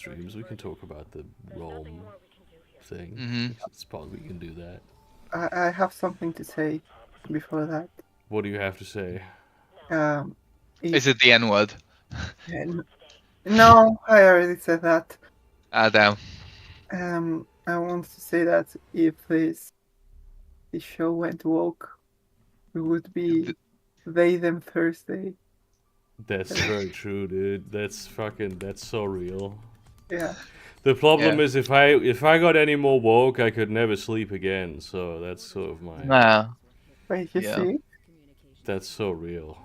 streams, we can talk about the Rome thing. Mm-hmm. It's probably we can do that. I have something to say before that. What do you have to say? Um, Is it the N-word? No, I already said that. Ah, damn. I want to say that if this show went woke, it would be they them Thursday. That's very true, dude. That's so real. Yeah. The problem is if I got any more woke, I could never sleep again. So that's sort of my. Nah. Wait, you see? That's so real.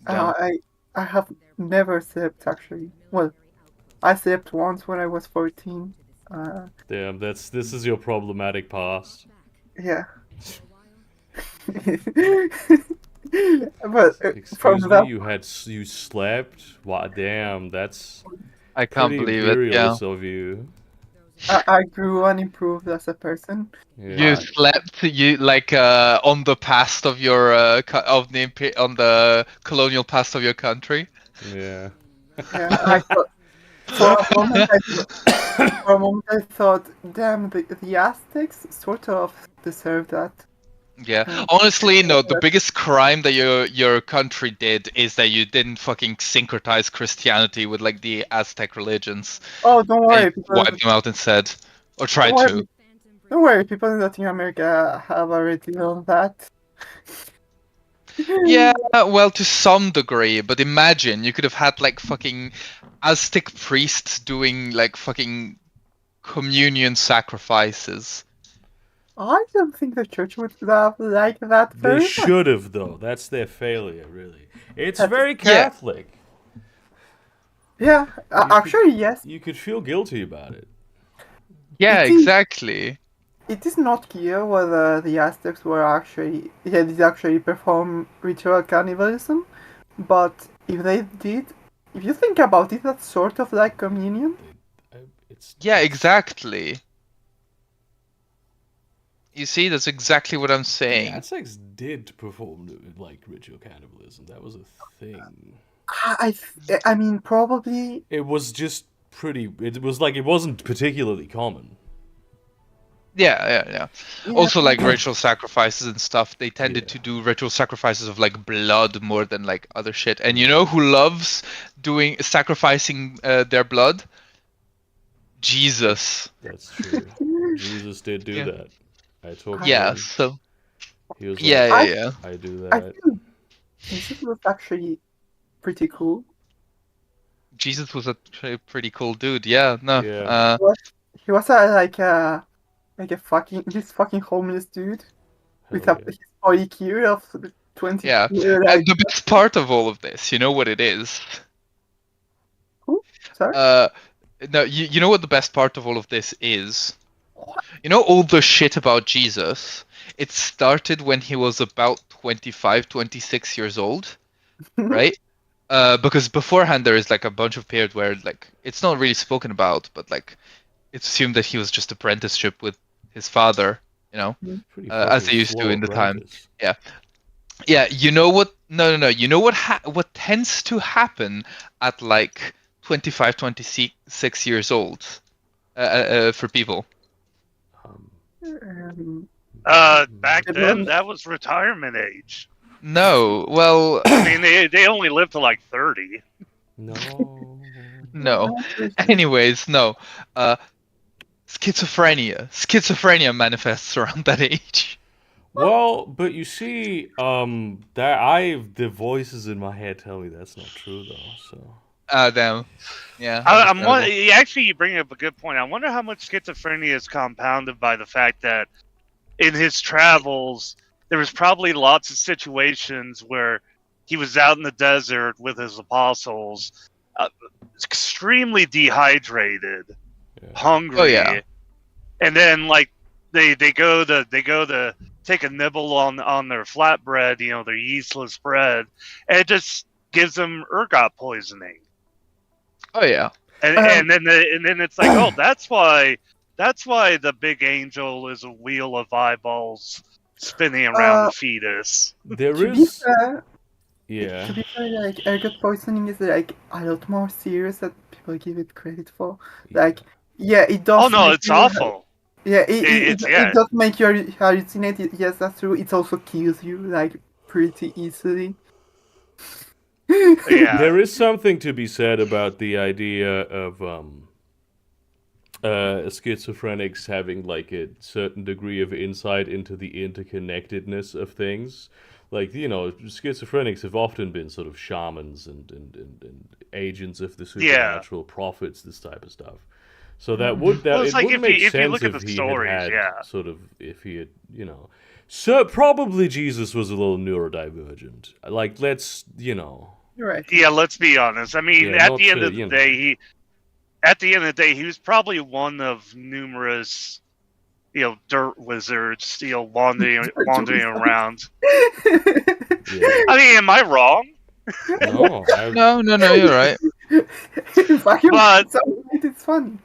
I have never slept actually. Well, I slept once when I was 14. Damn, this is your problematic past. Yeah. But Excuse me, you slept? Wow, damn, that's I can't pretty believe it. Yeah. of you. I grew unimproved as a person. Yeah. You slept, on the past of your on the colonial past of your country. Yeah. Yeah, I thought, for a moment I thought, damn, the Aztecs sort of deserve that. Yeah, honestly, no. The biggest crime that your country did is that you didn't fucking syncretize Christianity with like the Aztec religions. Oh, don't worry, wiped them out instead, or tried to. Don't worry, people in Latin America have already done that. Yeah, well, to some degree, but imagine you could have had like fucking Aztec priests doing like fucking communion sacrifices. I don't think the church would have liked that very They much. should have, though. That's their failure, really. It's very Catholic. Yeah, actually, yes. You could feel guilty about it. Yeah, exactly. It is not clear whether the Aztecs were did actually perform ritual cannibalism, but if they did, if you think about it, that's sort of like communion. Yeah, exactly. You see, that's exactly what I'm saying. The Aztecs did perform like ritual cannibalism. That was a thing. I mean, probably. It was just pretty. It was like it wasn't particularly common. Yeah. Also, like ritual sacrifices and stuff, they tended to do ritual sacrifices of like blood more than like other shit. And you know who loves sacrificing their blood? Jesus. That's true. Jesus did do that. I talked to him. So. He was yeah. I do that. I think Jesus was actually pretty cool. Jesus was a pretty cool dude. Yeah. No. Yeah. He was like a fucking homeless dude with a his IQ of 20. Yeah. And the best part of all of this, you know what it is? Who? Sorry? No, you know what the best part of all of this is? You know all the shit about Jesus? It started when he was about 25, 26 years old, right? Because beforehand there is like a bunch of period where like it's not really spoken about, but like it's assumed that he was just apprenticeship with his father, you know, as they used to in the time. Yeah. You know what? No. You know what tends to happen at like 25, 26 years old for people? Back then, that was retirement age. No, well... I mean, they only lived to like 30. No. Anyways, no. Schizophrenia manifests around that age. Well, but you see, the voices in my head tell me that's not true, though. So. Damn. Yeah. Actually, you bring up a good point. I wonder how much schizophrenia is compounded by the fact that in his travels, there was probably lots of situations where he was out in the desert with his apostles, extremely dehydrated, hungry, and then like they go to take a nibble on their flatbread, you know, their yeastless bread, and it just gives them ergot poisoning. Oh yeah, and then it's like, oh, that's why the big angel is a wheel of eyeballs spinning around the fetus. There to is. Be fair, yeah. To be fair, like ergot poisoning is like a lot more serious than people give it credit for. Yeah. Like, yeah, it does. Oh no, make it's you awful. Yeah, It's it does make you hallucinate. Yes, that's true. It also kills you like pretty easily. Yeah. There is something to be said about the idea of schizophrenics having like a certain degree of insight into the interconnectedness of things. Like, schizophrenics have often been sort of shamans and agents of the supernatural, prophets, this type of stuff. So that would Well, that it's it like would if make you sense look at if the he stories, had yeah. sort of if he had so probably Jesus was a little neurodivergent. Like, let's Right. Yeah, let's be honest. I mean, Yeah, at not the end to, of the day, he was probably one of numerous, dirt wizards, wandering around. Yeah. I mean, am I wrong? No, No, you're right. In fact, But- it's funny.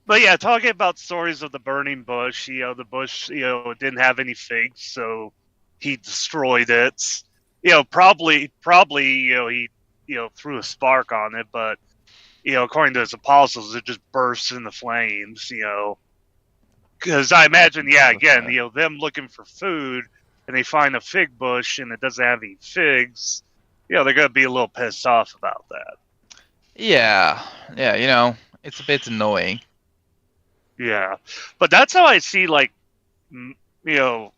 But yeah, talking about stories of the burning bush, the bush, didn't have any figs, so he destroyed it. Probably, he, threw a spark on it, but, according to his apostles, it just burst into flames, Because I imagine, again, them looking for food, and they find a fig bush and it doesn't have any figs, they're going to be a little pissed off about that. Yeah, it's a bit annoying. Yeah, but that's how I see, like, the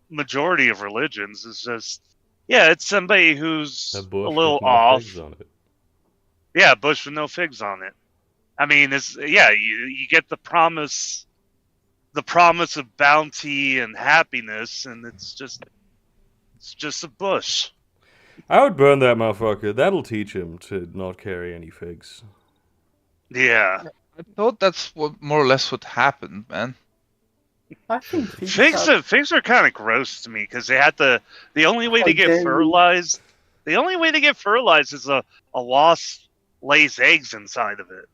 majority of religions is just, it's somebody who's a a bush little with no off. figs on it. Yeah, bush with no figs on it. I mean, you get the promise of bounty and happiness, and it's just a bush. I would burn that motherfucker. That'll teach him to not carry any figs. Yeah. I thought that's what more or less what happened, man. I think Figs are kind of gross to me because they had the only way to get fertilized. The only way to get fertilized is a wasp lays eggs inside of it.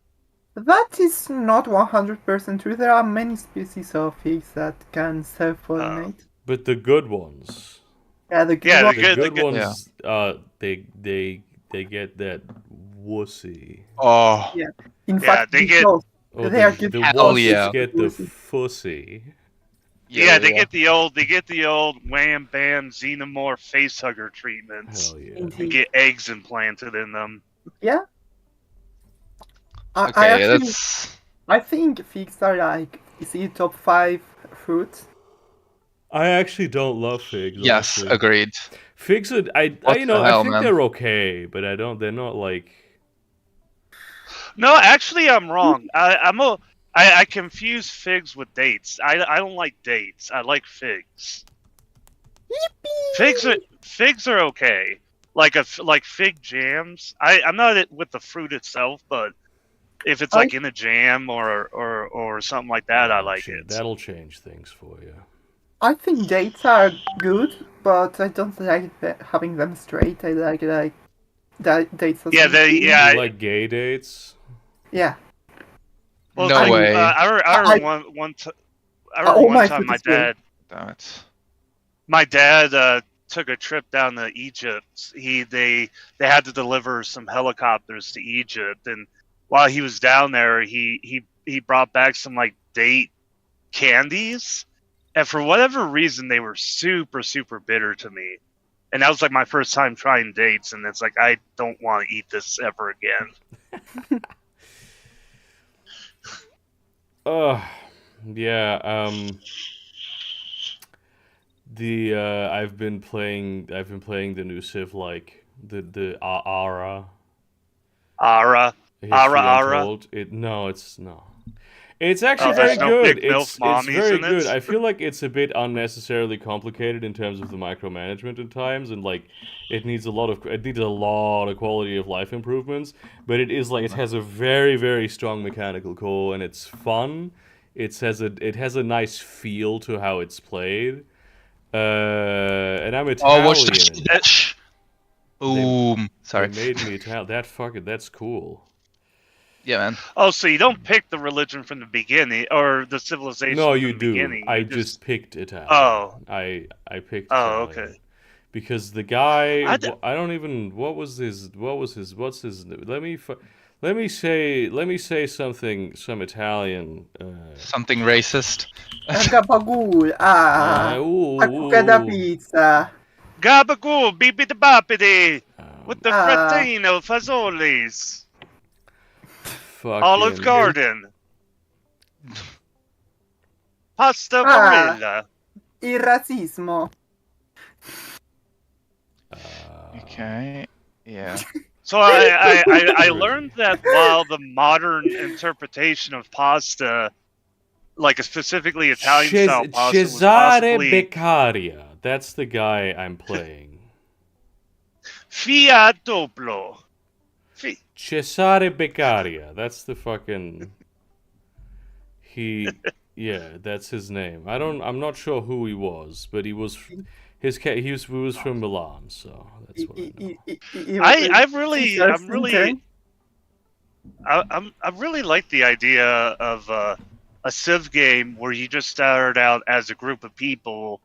That is not 100% true. There are many species of figs that can self-pollinate. But the good ones. Yeah, the good Yeah, ones. The good ones, they get that wussy. Oh, Yeah. In fact, they get- both. Oh, They are the good the Hell wasps yeah. get the Wussy. fussy. Yeah, they get the old wham bam xenomorph facehugger treatments. Hell yeah. They Indeed. get eggs implanted in them. Yeah. Okay, I think figs are like, is it top 5 fruits? I actually don't love figs. yes, honestly. agreed. Figs are I What I the hell, think man? they're okay, but they're not like. No, actually, I'm wrong. I confuse figs with dates. I don't like dates. I like figs. Figs are okay. Like fig jams. I'm not with the fruit itself, but if it's like in a jam or something like that, I like it. That'll change things for you. I think dates are good, but I don't like having them straight. I like dates. as Yeah, well. You like gay dates? Yeah. Well, No way. I remember one time my food is gay. Damn it. my dad took a trip down to Egypt. They had to deliver some helicopters to Egypt, and while he was down there, he brought back some like date candies, and for whatever reason, they were super super bitter to me. And that was like my first time trying dates, and it's like I don't want to eat this ever again. Yeah. I've been playing the new Civ, like the Ara. Ara. History Ara. Untold. It's actually Oh, very there's no good. big MILF It's mommies very in it? good. I feel like it's a bit unnecessarily complicated in terms of the micromanagement at times, and like it needs a lot of quality of life improvements. But it has a very very strong mechanical core, and it's fun. It has a nice feel to how it's played. And I'm Italian. Oh, watch the dash. Boom. Sorry. They made me Italian. That's cool. Yeah, man. Oh, so you don't pick the religion from the beginning or the civilization No, from you the do. beginning. I You just picked Italian. Oh. I picked Oh, Italian. okay. Because the guy, I d- I don't even. What's his? Let me. Let me say some Italian. Something racist. Gabagool. Accuca da Ooh. pizza. Gabagool, bibidi boppidi, with the Ah. fratino fazolis. Fucking Olive Garden. Pasta Ah. Barilla. Il razzismo. Okay. Yeah. So I learned that while the modern interpretation of pasta, like a specifically Italian style pasta, was Cesare possibly Beccaria. That's the guy I'm playing. Fiat Doplo. Cesare Beccaria. That's the fucking. Yeah, that's his name. I'm not sure who he was, but he was. He was from Milan, so that's what I know. I really like the idea of a Civ game where you just start out as a group of people,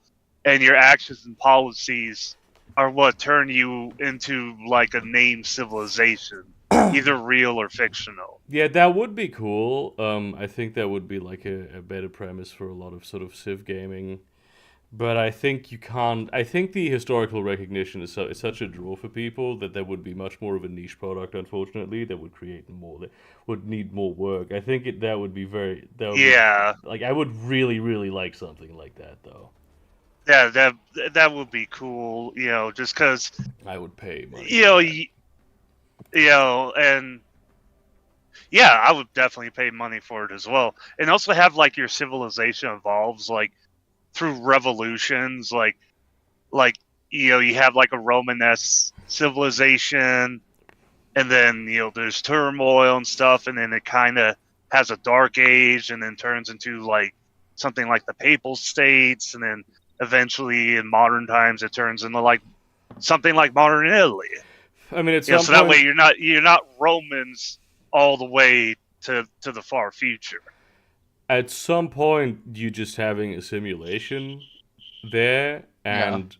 and your actions and policies are what turn you into like a named civilization, either real or fictional. Yeah, that would be cool. I think that would be like a better premise for a lot of sort of Civ gaming. But I think you can't. I think the historical recognition is such a draw for people that there would be much more of a niche product. Unfortunately, that would create more. That would need more work. I think that would be very. That would Yeah, be, like I would really like something like that though. yeah, that would be cool. You know, just because I would pay money. And yeah, I would definitely pay money for it as well. And also have like your civilization evolves like through revolutions, like you have like a Romanesque civilization, and then there's turmoil and stuff, and then it kind of has a dark age, and then turns into like something like the Papal States, and then eventually in modern times it turns into like something like modern Italy. I mean, at So some that point, way you're not Romans all the way to the far future. at some point, you just having a simulation there, and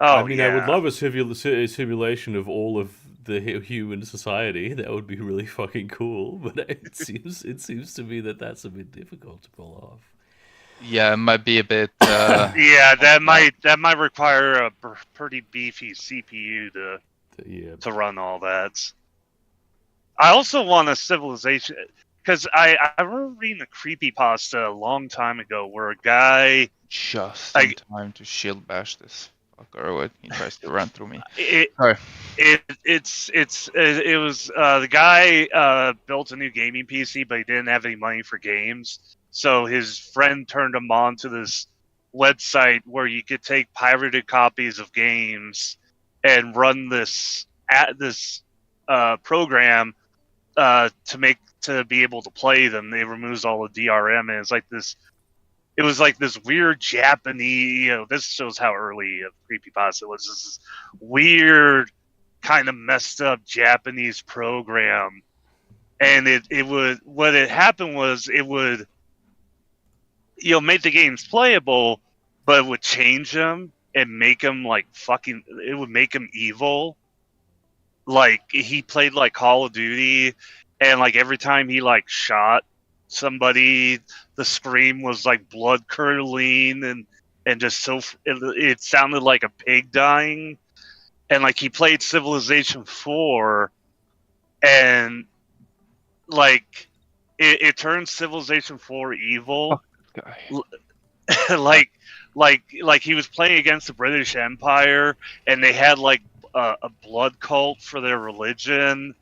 Oh, I mean, I would yeah. love a simulation of all of the human society. That would be really fucking cool. But it seems to me that that's a bit difficult to pull off. Yeah, it might be a bit. Yeah, that might require a pretty beefy CPU to run all that. I also want a civilization, because I remember reading a creepypasta a long time ago where a guy Just in time to shield bash this fucker when he tries to run through me. Sorry. It was the guy built a new gaming PC, but he didn't have any money for games, so his friend turned him on to this website where you could take pirated copies of games and run this program to be able to play them. It removes all the DRM, and it was like this weird Japanese. This shows how early of creepypasta was. This weird, kind of messed up Japanese program, and what had happened was it would make the games playable, but it would change them and make them like fucking. It would make them evil. Like he played like Call of Duty, and like every time he like shot somebody, the scream was like blood curdling and just so it sounded like a pig dying. And like he played Civilization 4, and like it turned Civilization 4 evil. like he was playing against the British Empire, and they had like a blood cult for their religion,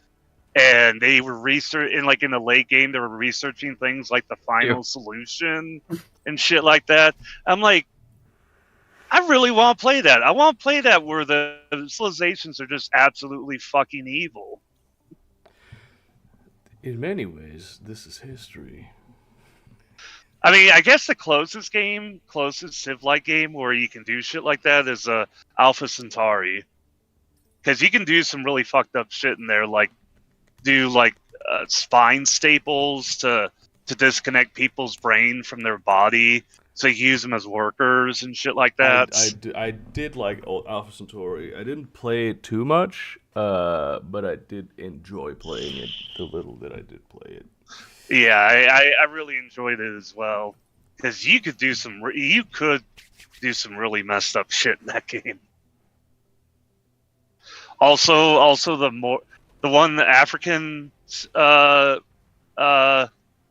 and they were in the late game they were researching things like the final solution and shit like that. I'm like, I really want to play that. I want to play that where the civilizations are just absolutely fucking evil. In many ways, this is history. I mean, I guess the closest Civ-like game where you can do shit like that is Alpha Centauri. Because you can do some really fucked up shit in there, like do like spine staples to disconnect people's brain from their body, so you use them as workers and shit like that. I did like old Alpha Centauri. I didn't play it too much, but I did enjoy playing it. The little that I did play it. Yeah, I really enjoyed it as well, because you could do some really messed up shit in that game. Also the one African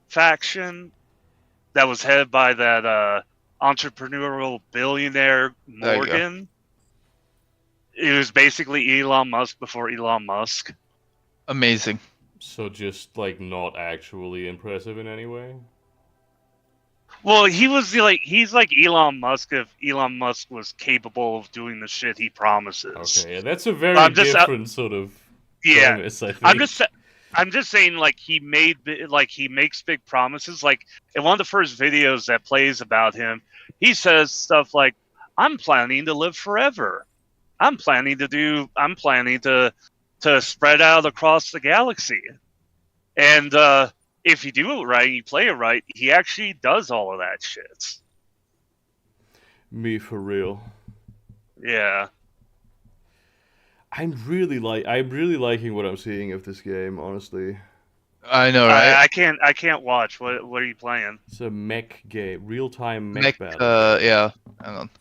faction that was headed by that entrepreneurial billionaire Morgan. It was basically Elon Musk before Elon Musk. Amazing. So just like not actually impressive in any way. Well, he's like Elon Musk if Elon Musk was capable of doing the shit he promises. Okay, yeah, that's a very different sort of premise, I think. I'm just saying, like, he makes big promises. Like, in one of the first videos that plays about him, he says stuff like, "I'm planning to live forever. I'm planning to spread out across the galaxy." And if you do it right, you play it right, he actually does all of that shit. Me for real. Yeah. I'm really liking what I'm seeing of this game, honestly. I know, right? I can't watch. What are you playing? It's a mech game, real-time mech battle. Yeah. Hang on.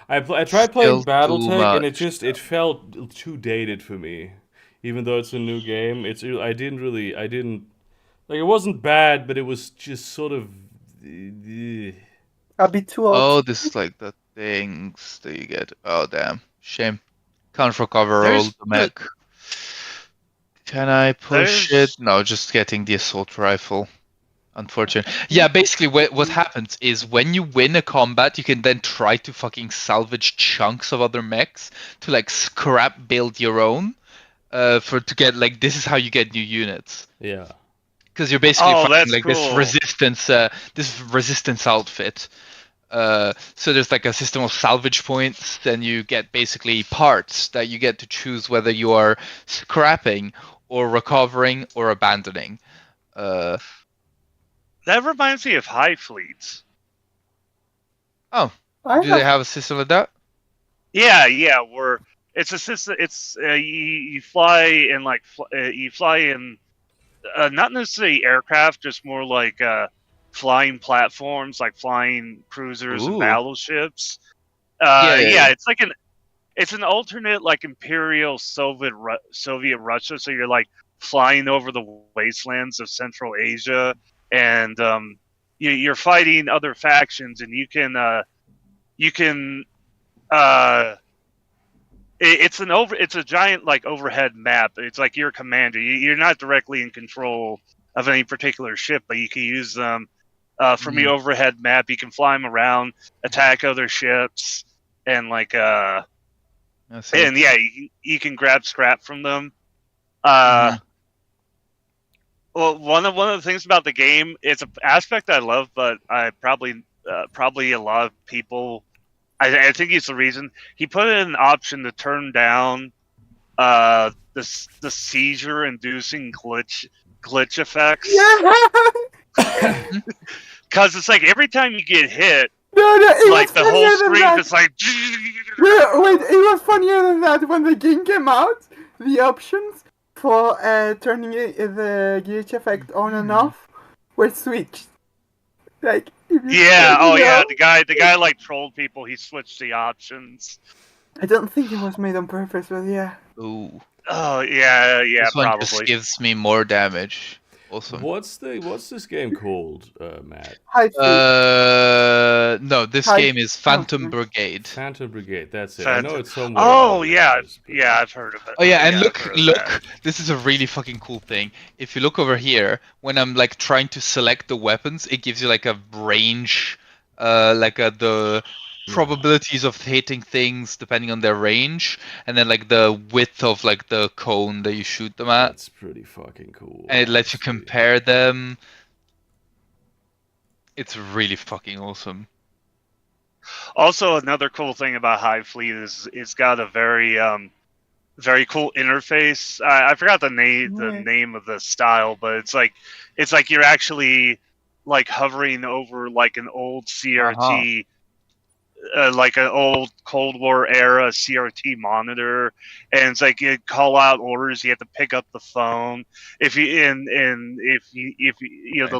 I tried playing Still BattleTech, and it felt too dated for me. Even though it's a new game, I didn't like, it wasn't bad, but it was just sort of A bit too old. Oh, this is like the things that you get. Oh, damn. Shame. Can't recover all the mech. Can I push it? No, just getting the assault rifle. Unfortunate. Yeah, basically what happens is when you win a combat, you can then try to fucking salvage chunks of other mechs to like scrap build your own. To get like, this is how you get new units. Yeah. Because you're basically fighting like cool. this resistance outfit. So there's like a system of salvage points, then you get basically parts that you get to choose whether you are scrapping or recovering or abandoning. That reminds me of Hive Fleets. Oh, do they have a system like that? Yeah, where it's a system. It's you fly in not necessarily aircraft, just more like flying platforms, like flying cruisers and battleships. Yeah, it's an alternate like Imperial Soviet Russia. So you're like flying over the wastelands of Central Asia, and you're fighting other factions, and you can it's a giant like overhead map. It's like you're a commander. You're not directly in control of any particular ship, but you can use them from the overhead map. You can fly them around, attack other ships, and like and yeah, you can grab scrap from them. Well, one of the things about the game, it's an aspect I love, but I probably a lot of people. I think it's the reason he put in an option to turn down the seizure-inducing glitch effects. Yeah. Because it's like every time you get hit, it like the whole screen is like. Wait, it was funnier than that when the game came out. The options for turning the glitch effect on and off were switched. Like. Yeah, the guy like trolled people. He switched the options. I don't think it was made on purpose, but yeah. Ooh. Oh yeah, this one probably. Just gives me more damage. Awesome. What's this game called, Matt? No, this game is Phantom Brigade. Phantom Brigade, that's it. I know it's somewhere. Oh yeah, I've heard of it. Oh yeah, and look, this is a really fucking cool thing. If you look over here, when I'm like trying to select the weapons, it gives you like a range, the probabilities of hitting things depending on their range, and then like the width of like the cone that you shoot them at. That's pretty fucking cool. And it lets you compare them. It's really fucking awesome. Also, another cool thing about Hive Fleet is it's got a very cool interface. I forgot the name of the style, but it's like you're actually like hovering over like an old Uh-huh. CRT, like an old Cold War era CRT monitor, and it's like you call out orders. You have to pick up the phone if you and if you know the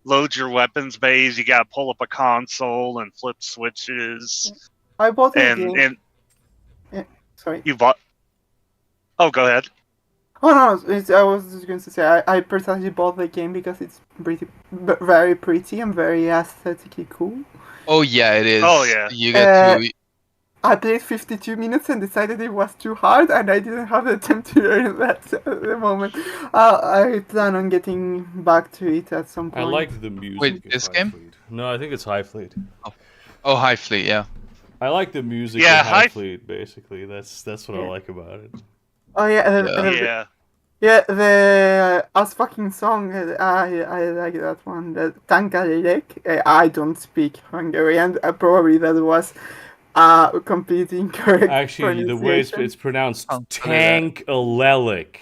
load your weapons bays. You got to pull up a console and flip switches. I bought the And game. Sorry. you bought. Oh, go ahead. Oh no, I was just going to say I personally bought the game because it's very pretty and very aesthetically cool. Oh yeah, it is. Oh, yeah. You get to. I played 52 minutes and decided it was too hard, and I didn't have the time to learn that at the moment. I plan on getting back to it at some point. I like the music. Wait, of this High game? Fleet. No, I think it's High Fleet. Oh, High Fleet, yeah. I like the music Yeah, of High High- Fleet. Basically, that's what I like about it. Oh yeah, Yeah. Yeah. the as fucking song. I like that one. The Tankarelek. I don't speak Hungarian. Probably that was completely incorrect. Actually, the way it's pronounced, Tank Alelic.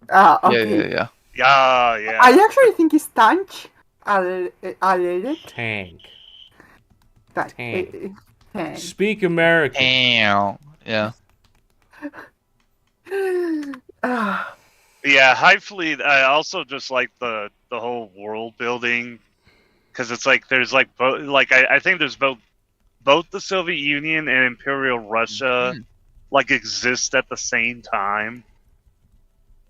Okay. Yeah. Yeah. I actually think it's Tank Alelek. Tank. Tank. Speak American. Damn. Yeah. Yeah, High Fleet. I also just like the whole world building because it's like there's like both. Like I think there's both the Soviet Union and Imperial Russia like exist at the same time,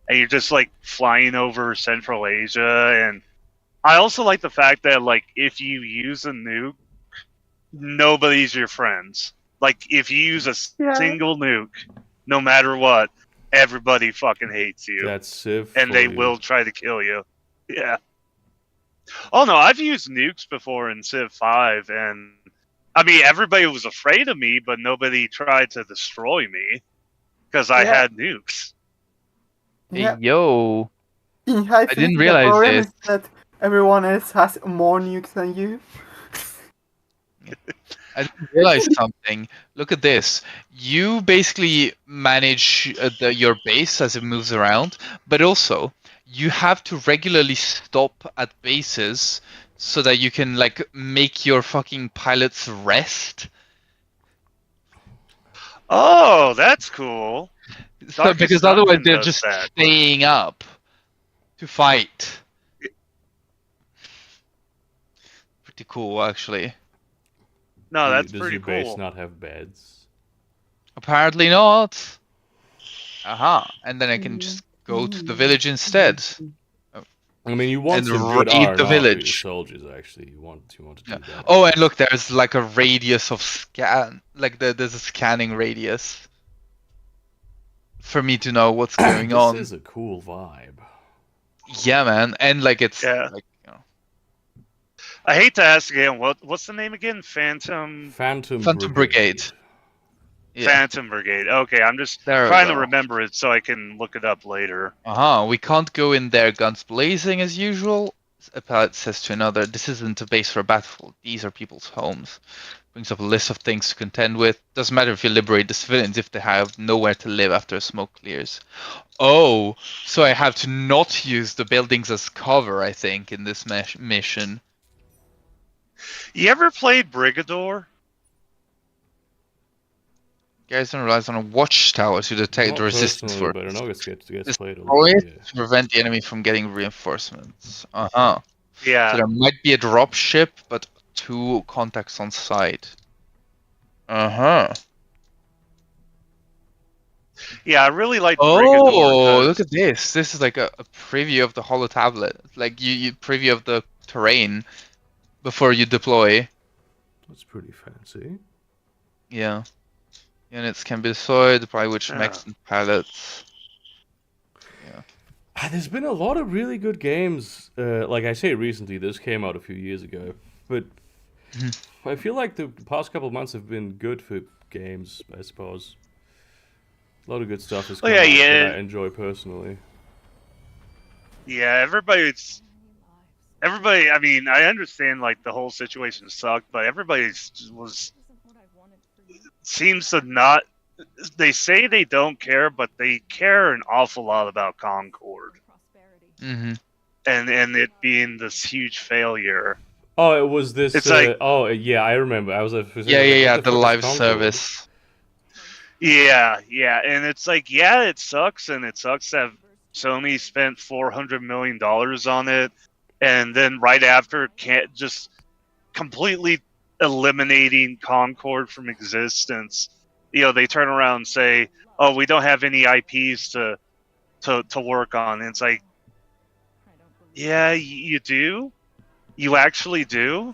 and you're just like flying over Central Asia. And I also like the fact that like if you use a nuke, nobody's your friends. Like if you use a single nuke, no matter what, everybody fucking hates you. That's Civ. And they will try to kill you. Yeah. Oh no, I've used nukes before in Civ 5, and I mean everybody was afraid of me, but nobody tried to destroy me because I had nukes. Yeah. Hey, yo. In High I Fleet, didn't the realize problem this. is that everyone else has more nukes than you. I didn't realize something. Look at this. You basically manage your base as it moves around, but also you have to regularly stop at bases so that you can like make your fucking pilots rest. Oh, that's cool. So, Darkest because otherwise Dungeon they're does just that. staying up to fight. Pretty cool, actually. No, that's Does pretty your base cool. not have beds? Apparently not. Aha. And then I can just go to the village instead. I mean, you want And some good raid R&R the for your village. soldiers. Actually, you want to do that. Oh, and look, there's like a radius of scan. Like there's a scanning radius for me to know what's going on. This is a cool vibe. Yeah, man, and like it's Yeah. like I hate to ask again. What's the name again? Phantom Brigade. Yeah. Phantom Brigade. Okay, I'm just There we trying to go. remember it so I can look it up later. We can't go in there guns blazing as usual. A pilot says to another, "This isn't a base for a battlefield. These are people's homes." Brings up a list of things to contend with. Doesn't matter if you liberate the civilians if they have nowhere to live after smoke clears. Oh, so I have to not use the buildings as cover, I think, in this mission. You ever played Brigador? Guys don't realize on a watchtower to detect Not the resistance personally, for but I know it gets played a destroy lot. it to prevent the enemy from getting reinforcements. So Yeah. there might be a drop ship, but 2 contacts on site. Yeah, I really like Oh, Brigador. look at this. This is like a preview of the holo tablet. Like you preview of the terrain before you deploy. That's pretty fancy. Yeah. Units can be destroyed by which mechs and pilots. There's been a lot of really good games. Like I say, recently, this came out a few years ago, but I feel like the past couple of months have been good for games. I suppose a lot of good stuff has come out that I enjoy personally. Yeah, everybody. I mean, I understand like the whole situation sucked, but everybody seems to not. They say they don't care, but they care an awful lot about Concord. Mm-hmm. and it being this huge failure. Oh, it was this. It's like- yeah, I remember. I was at. Yeah. What The fuck is live Concord? service. Yeah, and it's like, yeah, it sucks, and it sucks that Sony spent $400 million on it, and then right after can't just completely eliminating Concord from existence. They turn around and say, "Oh, we don't have any IPs to work on." And it's like, yeah, you do. You actually do.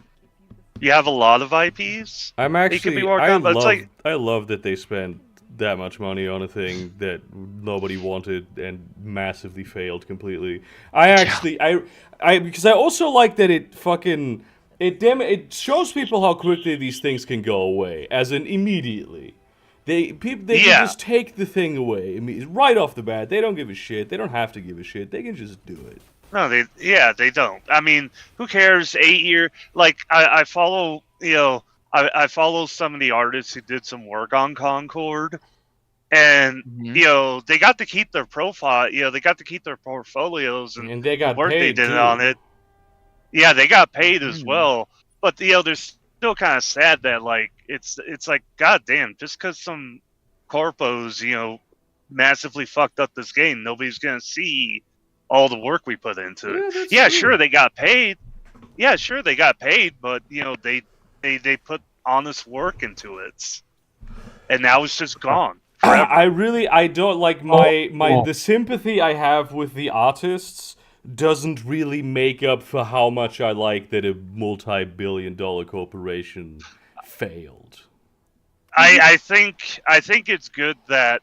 You have a lot of IPs. I'm It could be actually. worked I on, but it's love. like- I love that they spent that much money on a thing that nobody wanted and massively failed completely. Because I also like that it fucking it shows people how quickly these things can go away, as in immediately. They can just take the thing away right off the bat. They don't give a shit. They don't have to give a shit. They can just do it. No, they don't. I mean, who cares? 8 year, like I follow, I follow some of the artists who did some work on Concord, and they got to keep their profile. They got to keep their portfolios and they got the work they paid did too. on it. Yeah, they got paid as well. But they're still kind of sad that like it's like, goddamn, just because some corpos massively fucked up this game, nobody's gonna see all the work we put into it. Yeah, sure, they got paid. Yeah, sure, they got paid, but they put honest work into it, and now it's just gone. Forever. I don't like the sympathy I have with the artists doesn't really make up for how much I like that a multi-billion-dollar corporation failed. I think it's good that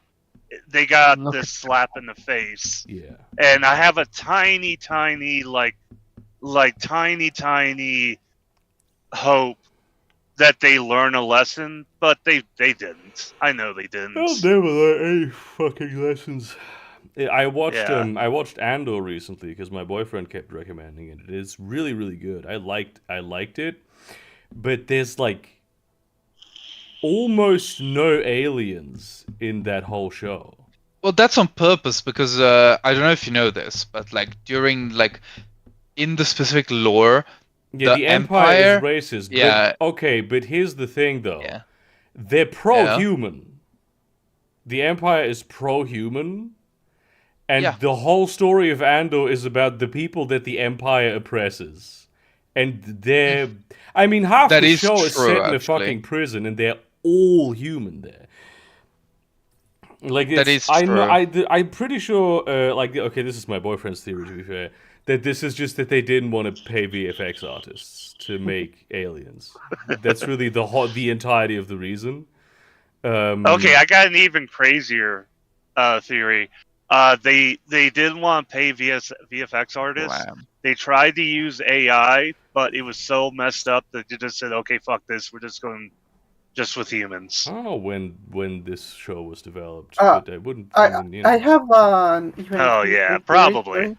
they got this slap in the face. Yeah. And I have a tiny like tiny hope that they learn a lesson, but they didn't. I know they didn't. I'll never learn any fucking lessons. I watched Andor recently because my boyfriend kept recommending it. It is really, really good. I liked it, but there's like almost no aliens in that whole show. Well, that's on purpose because I don't know if you know this, but like during like in the specific lore, yeah, the Empire is racist. Yeah. But here's the thing though. Yeah. They're pro-human. Yeah. The Empire is pro-human. And the whole story of Andor is about the people that the Empire oppresses. And they're... I mean, half the show is set in a fucking prison, and they're all human there. Like, that is true. I'm pretty sure, okay, this is my boyfriend's theory, to be fair, that this is just that they didn't want to pay VFX artists to make aliens. That's really the entirety of the reason. Okay, I got an even crazier theory. They didn't want to pay VFX artists. Wow. They tried to use AI, but it was so messed up that they just said, "Okay, fuck this. We're just going just with humans." I don't know when this show was developed, but I wouldn't. I have an. Oh yeah, probably.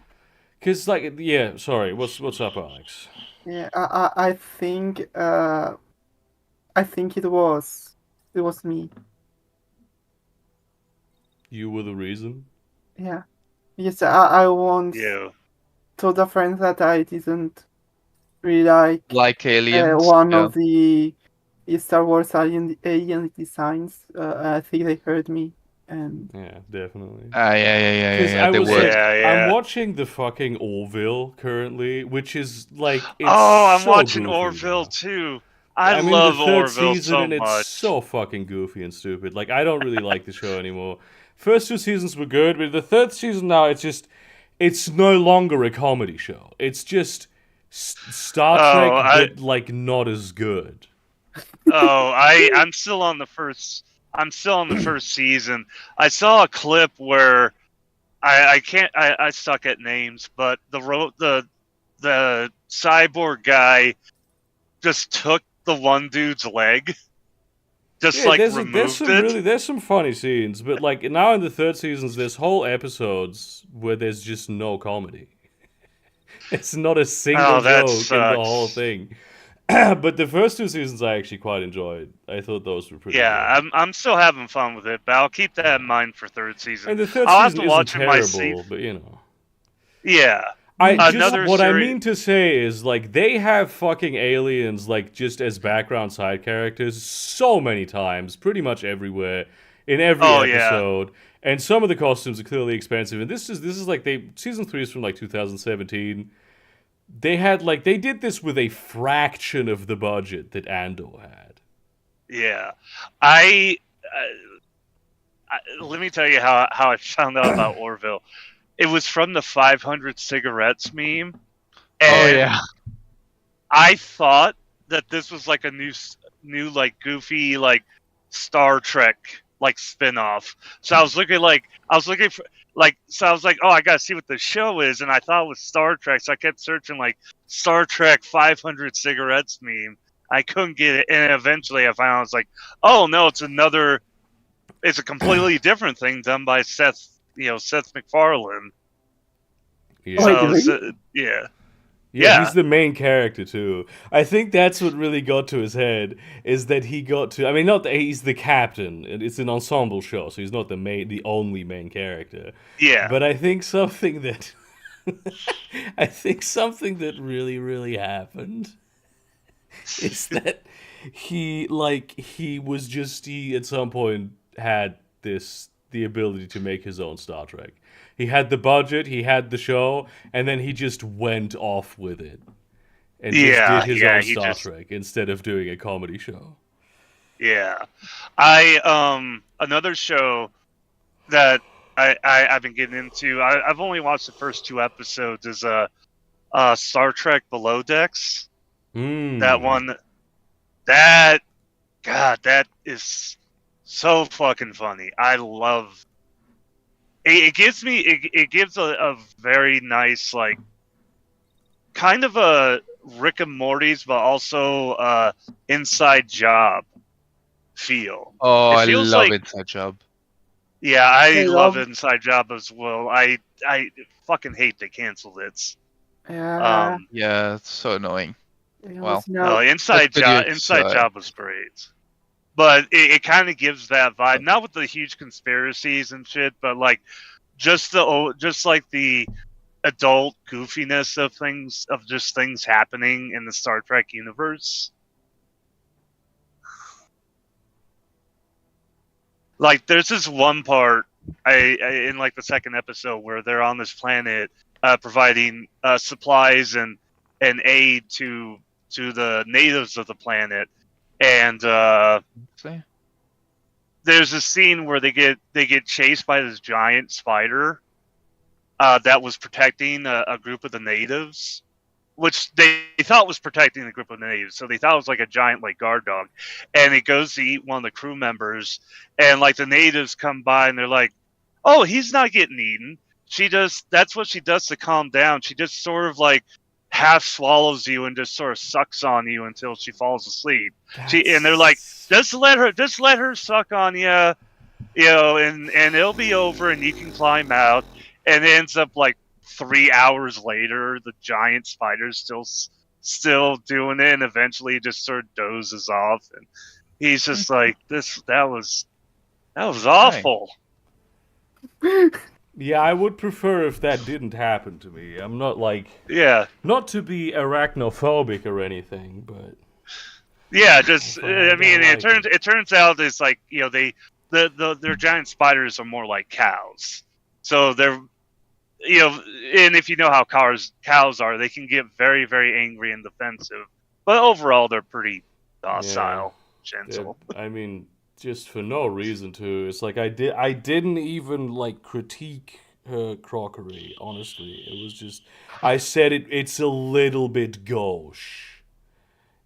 Because sorry. What's up, Alex? Yeah, I think it was me. You were the reason. Yeah. Yes, I once told a friend that I didn't really like aliens. One of the Star Wars alien designs. I think they heard me. And yeah, definitely. Yeah. I'm watching the fucking Orville currently, which is like. I'm watching Orville too. I love Orville so much. It's so fucking goofy and stupid. Like, I don't really like the show anymore. First 2 seasons were good, but the third season now, it's no longer a comedy show. It's just Star Trek, but like not as good. I'm still on the first season. I saw a clip where I suck at names, but the cyborg guy just took the one dude's leg. There's some funny scenes, but like now in the third seasons, there's whole episodes where there's just no comedy. It's not a single joke in the whole thing. But the first 2 seasons I actually quite enjoyed. I thought those were pretty good. I'm still having fun with it, but I'll keep that in mind for third season. And the third season isn't terrible, but you know. Yeah. Another what I seri- mean to say is like they have fucking aliens like just as background side characters so many times, pretty much everywhere in every Oh, yeah. episode. And some of the costumes are clearly expensive. And this is like season 3 is from like 2017. They did this with a fraction of the budget that Andor had. Yeah, let me tell you how I found out about Orville. It was from the 500 cigarettes meme, Oh and yeah. I thought that this was like a new like goofy like Star Trek like spin-off. So I was looking for so I was like, oh, I gotta see what the show is, and I thought it was Star Trek, so I kept searching like Star Trek 500 cigarettes meme. I couldn't get it, and eventually I found out, I was like, oh no, it's a completely different thing done by Seth MacFarlane. Yeah. Wait, So, really? yeah. Yeah, Yeah. he's the main character too. I think that's what really got to his head is that he got to. I mean, not that he's the captain. It's an ensemble show, so he's not the only main character. Yeah. But I think something that, I think something that really, really happened is that he at some point had the ability to make his own Star Trek. He had the budget, he had the show, and then he just went off with it and just did his own he Star just- Trek instead of doing a comedy show. Yeah. Another show that I've been getting into. I've only watched the first 2 episodes. Is Star Trek Below Decks. That one. That is so fucking funny. I love. It gives a very nice like kind of a Rick and Morty's, but also Inside Job feel. Oh, It I feels love like- Inside Job. Yeah, I I love love- Inside Job as well. I fucking hate they canceled it. Yeah. Yeah, it's so annoying. well, No, Inside good Job. use, Inside Job was great, but it kind of gives that vibe. Not with the huge conspiracies and shit, but like just like the adult goofiness of things happening in the Star Trek universe. Like there's this one part in like the second episode where they're on this planet providing supplies and aid to the natives of the planet, and See? there's a scene where they get chased by this giant spider that was protecting a group of the natives, which they thought was protecting the group of natives. So they thought it was like a giant like guard dog, and it goes to eat one of the crew members, and like the natives come by and they're like, "Oh, he's not getting eaten." That's what she does to calm down. She just sort of like half swallows you and just sort of sucks on you until she falls asleep. And they're like, just let her suck on you, and it'll be over and you can climb out. And it ends up like 3 hours later, the giant spider's still doing it, and eventually it just sort of dozes off, and he's just like, that was awful. Yeah, I would prefer if that didn't happen to me. I'm not like Yeah. not to be arachnophobic or anything, but Yeah, just I I mean, don't like it turns out it's like, their giant spiders are more like cows, so they're and if you know how cows are, they can get very, very angry and defensive, but overall they're pretty docile, gentle. I mean, just for no reason to. It's like I didn't even like critique her crockery. Honestly, it was just I said it's a little bit gauche.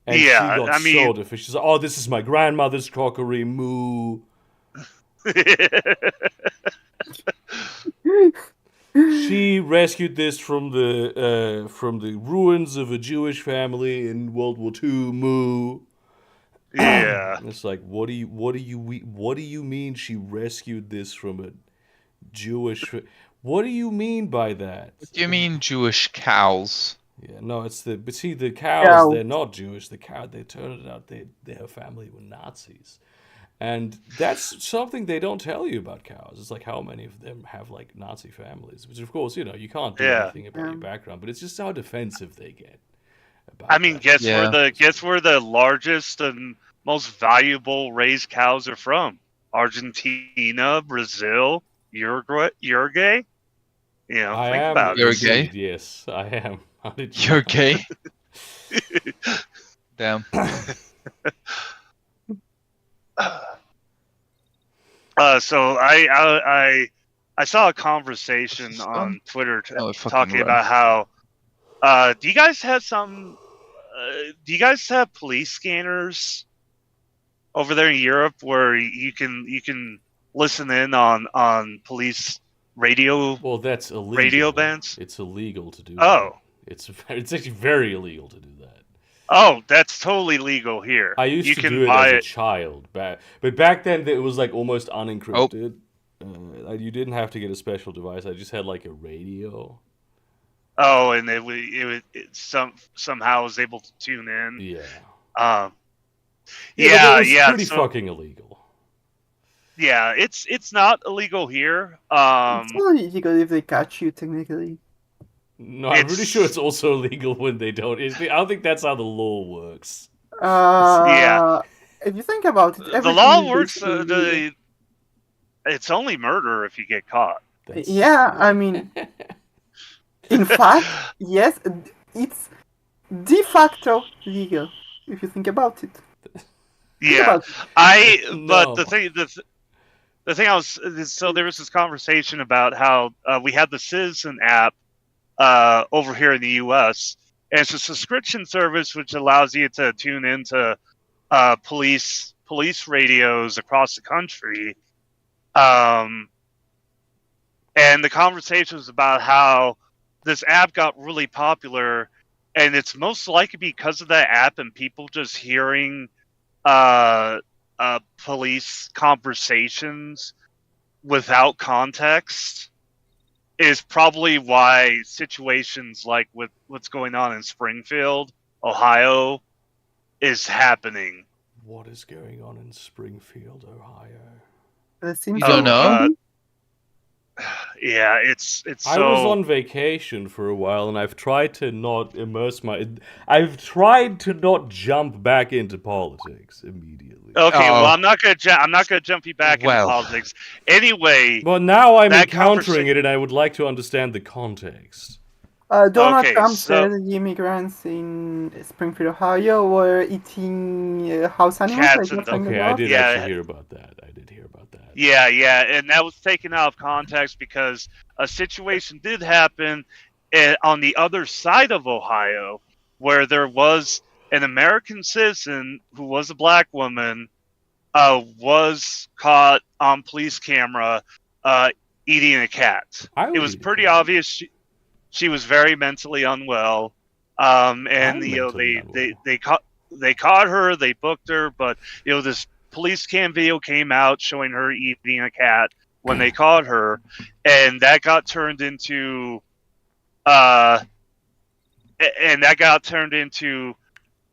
And Yeah, she got I mean- so defensive. She's like, "Oh, this is my grandmother's crockery, moo." She rescued this from the ruins of a Jewish family in World War II, moo. Yeah. And it's like, what do you mean she rescued this from a Jewish? What do you mean by that? What do you mean Jewish cows? Yeah, no, but see, the cows, Cow. they're not Jewish. They turned it out their family were Nazis, And that's something they don't tell you about cows. It's like how many of them have like Nazi families, which of course, you can't do Yeah. anything about your background, but it's just how defensive they get about I mean, that. guess Yeah. where the largest and most valuable raised cows are from? Argentina, Brazil, Uruguay. You know, I think am about You're it. gay? indeed, yes, I am. How did you You're know? gay? Damn. So I saw a conversation on Twitter Oh, fucking talking run. about how do you guys have do you guys have police scanners over there in Europe where you can listen in on police radio Well, that's illegal. radio bands? It's illegal to do Oh. that. It's actually very illegal to do that. Oh, that's totally legal here. I used you to can do it buy as a child, but back then it was like almost unencrypted. You didn't have to get a special device. I just had like a radio. Oh, and somehow was able to tune in. Yeah. Um, But it was yeah. pretty So fucking illegal. yeah, it's not illegal here. It's only illegal if they catch you, technically. No, I'm pretty sure it's also illegal when they don't. I don't think that's how the law works. Yeah. If you think about it, the everything law is works. basically illegal. It's only murder if you get caught. That's Yeah, true. I mean, in fact, yes, it's de facto legal if you think about it. Think Yeah, about it. But No. the thing so there was this conversation about how we had the Citizen app over here in the U.S. and it's a subscription service which allows you to tune into police radios across the country. And the conversation was about how this app got really popular, and it's most likely because of that app and people just hearing police conversations without context is probably why situations like with what's going on in Springfield, Ohio, is happening. What is going on in Springfield, Ohio? That seems You don't know? Yeah, it's I so. was on vacation for a while, and I've tried to not I've tried to not jump back into politics immediately. Okay, Oh. well, I'm not gonna jump you back into Well. politics. Anyway, Well, now I'm That encountering it, and I would like to understand the context. Donald Okay, Trump so- said the immigrants in Springfield, Ohio were eating house animals. Cats like and what's on the Okay, I dog. did Yeah. actually hear about that. yeah, and that was taken out of context because a situation did happen on the other side of Ohio where there was an American citizen who was a black woman was caught on police camera eating a cat. I would It was eat a pretty cat. obvious she was very mentally unwell. And I'm you know mentally unwell. they caught her, they booked her, but you know this police cam video came out showing her eating a cat when they caught her, and that got turned into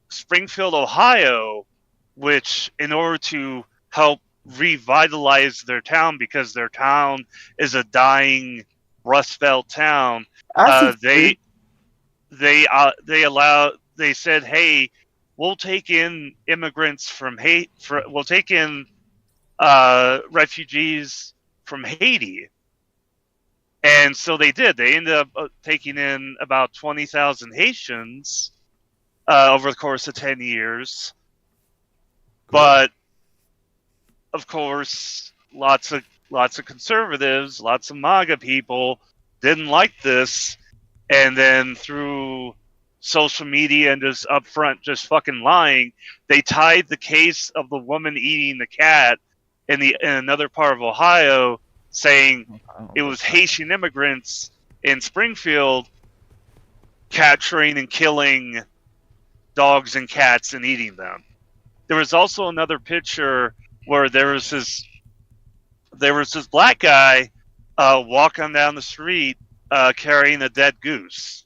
Springfield, Ohio, which in order to help revitalize their town because their town is a dying Rust Belt town, Acid they said, hey, we'll take in immigrants from we'll take in refugees from Haiti. And so they did. They ended up taking in about 20,000 Haitians over the course of 10 years. Cool. But of course, lots of conservatives, lots of MAGA people didn't like this, and then through social media and just upfront just fucking lying, they tied the case of the woman eating the cat in another part of Ohio, saying it was Haitian immigrants in Springfield capturing and killing dogs and cats and eating them. There was also another picture where there was this black guy walking down the street carrying a dead goose,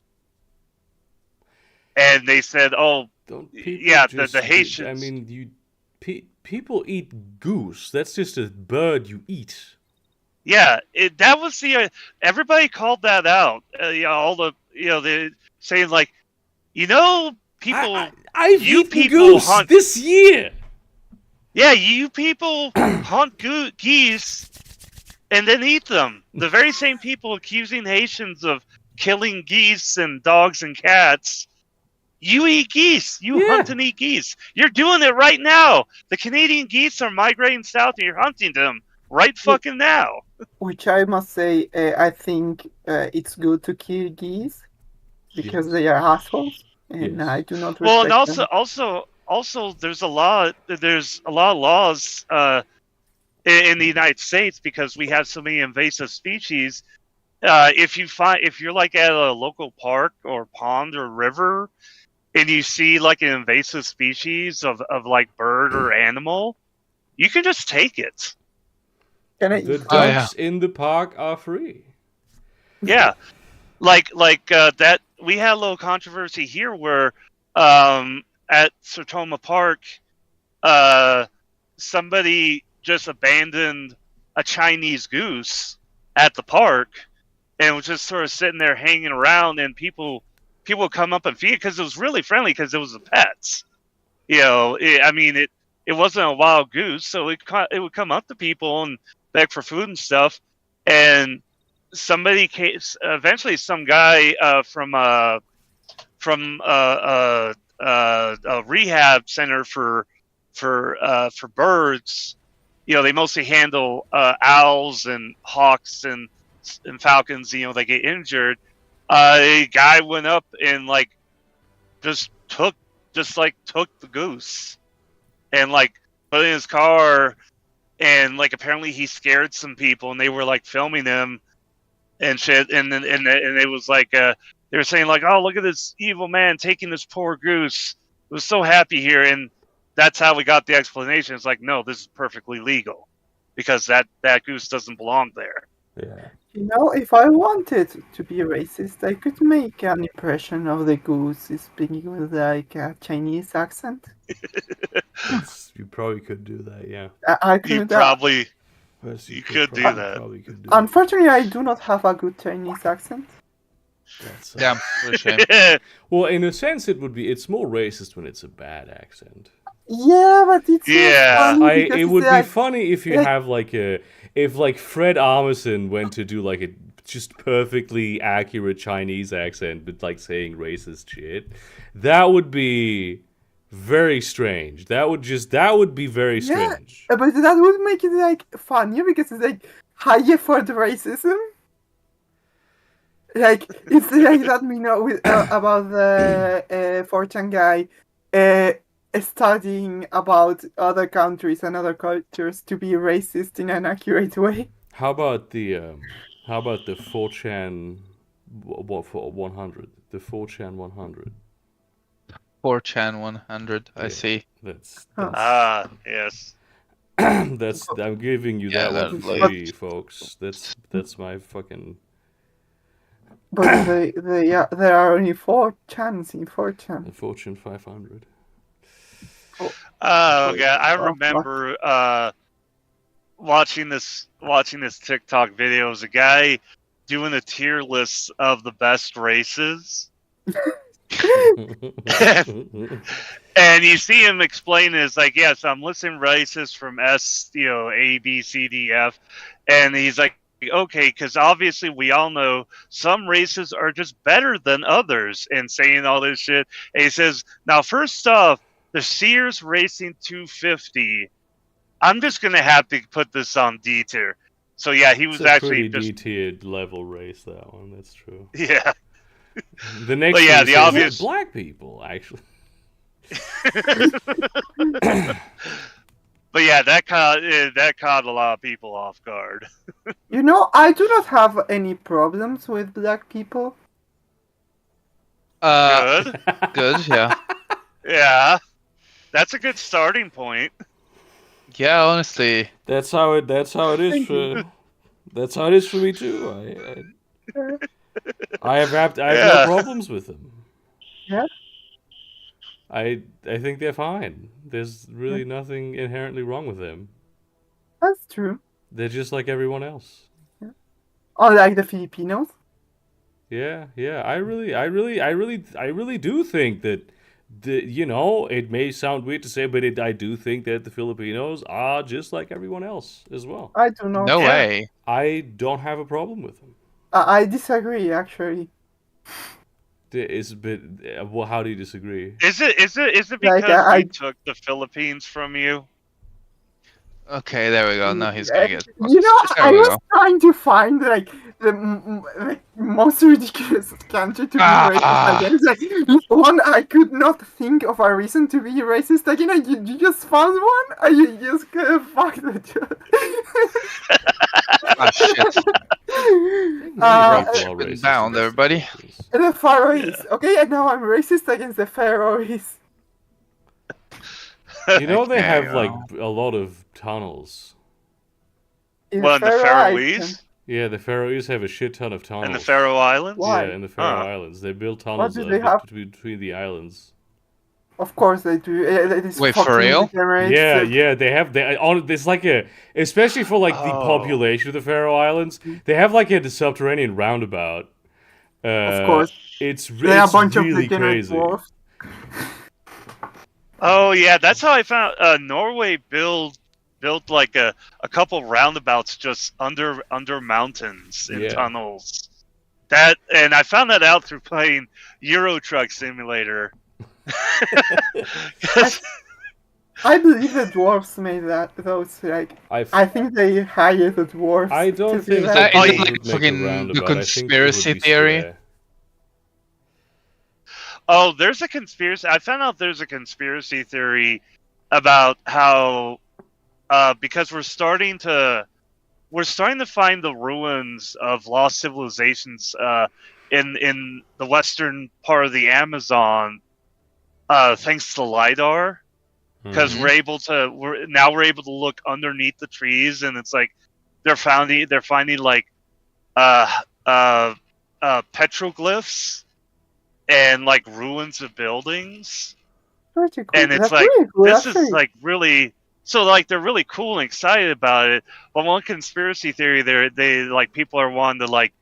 and they said, "Oh, Don't people yeah, just, the Haitians." I mean, people eat goose. That's just a bird you eat. Yeah, that was the everybody called that out. All the the saying like, people, I've you eaten people goose hunt. this year. Yeah, you people hunt geese and then eat them. The very same people accusing Haitians of killing geese and dogs and cats. You eat geese. You hunt Yeah. and eat geese. You're doing it right now. The Canadian geese are migrating south and you're hunting them right fucking now. Which I must say, I think it's good to kill geese because Yes. they are assholes, and Yes. I do not Well, and respect them. also, there's a lot of laws in the United States because we have so many invasive species. If you're like at a local park or pond or river and you see like an invasive species of like bird or animal, you can just take it. Can I The eat Oh, them? yeah. ducks in the park are free. Yeah, like that. We had a little controversy here where at Sertoma Park, uh, somebody just abandoned a Chinese goose at the park and was just sort of sitting there hanging around, and people would come up and feed it because it was really friendly because it was a pet. It wasn't a wild goose, so it would come up to people and beg for food and stuff. And somebody came, eventually some guy from a rehab center for birds. They mostly handle owls and hawks and falcons. They get injured. A guy went up and just took the goose and put it in his car, and apparently he scared some people and they were filming him and shit, and it was they were saying oh, look at this evil man taking this poor goose. It was so happy here, and that's how we got the explanation. It's no, this is perfectly legal because that goose doesn't belong there. Yeah. If I wanted to be racist, I could make an impression of the goose speaking with a Chinese accent. You probably could do that, yeah. I You could. probably Yes, You could do that. Probably could do Unfortunately, I do not have a good Chinese accent. that. Yeah, for a shame. Well, in a sense, it's more racist when it's a bad accent. Yeah, but it's Yeah. funny because It it's would be like, funny if you have if Fred Armisen went to do a just perfectly accurate Chinese accent, but saying racist shit. That would be very strange. That would be very Yeah. strange. but that would make it funnier because it's high effort racism. It's that we know about the 4chan guy studying about other countries and other cultures to be racist in an accurate way. How about the 4chan for 100? The 4chan 100. 4chan 100, I Yeah. see. That's Yes. I'm giving you Yeah, that one that, free, folks. That's my fucking. But there are only 4chans in 4chan. The Fortune 500. Oh god, I fuck. remember watching this TikTok video. It was a guy doing a tier list of the best races. And you see him explain it. It's yes, I'm listing races from S, A, B, C, D, F. And he's okay, because obviously we all know some races are just better than others, and saying all this shit. And he says, now, first off, the Sears Racing 250, I'm just going to have to put this on D tier. So, yeah, he was It's a actually pretty just. D-tiered level race, that one. That's true. Yeah. The next But yeah, one the says obvious- black people, actually. But yeah, that caught a lot of people off guard. I do not have any problems with black people. Good. Good, yeah. Yeah. That's a good starting point. Yeah, honestly. That's how it is Thank for. That's how it is for me too. I have Yeah. no problems with them. I think they're fine. There's really nothing inherently wrong with them. That's true. They're just like everyone else. Unlike the Filipinos. Yeah, yeah. I really do think that it may sound weird to say, but I do think that the Filipinos are just like everyone else as well. I do not. No Yeah. way. I don't have a problem with them. I disagree, actually. Well, how do you disagree? Is it Like, because I- we took the Philippines from you? Okay, there we go. Now he's gonna get. You know, There I we was go. trying to find like the most ridiculous country to be racist against. Like one, I could not think of a reason to be racist again. You just found one, and you just fucked it. Ah, shit. Many people are Written racist down against there, the buddy. Philippines. The Faroese. Okay, and now I'm racist against the Faroese. You know they Okay, have well. like a lot of tunnels. In Well, in the Faroe Faroese Islands. Yeah, the Faroese have a shit ton of tunnels. and the Faroe Islands. Why? Yeah, in the Faroe Huh. Islands, they build tunnels do they have? between the islands. Of course they do. It's Wait, for fucking real? degenerates. Yeah, yeah, there's like especially for like the Oh. population of the Faroe Islands, they have like a subterranean roundabout. Of course. It's They're a it's bunch of really degenerate crazy. dwarfs. Oh yeah, that's how I found Norway built like a couple roundabouts just under mountains in Yeah. tunnels. And I found that out through playing Euro Truck Simulator. 'Cause- I believe the dwarfs made those. Like, I think they hired the dwarfs. I don't to do think that. that Is it they like would make a fucking the roundabout. I think it would conspiracy be theory? square. Oh, there's a conspiracy. I found out there's a conspiracy theory about how, because we're starting to find the ruins of lost civilizations in the western part of the Amazon, thanks to LiDAR. Because Mhm. we're able to look underneath the trees, and it's like they're finding like petroglyphs and like ruins of buildings. Pretty cool. And it's That's like, really cool, this actually. is like really, so like they're really cool and excited about it. But one conspiracy theory they like people are wanting to like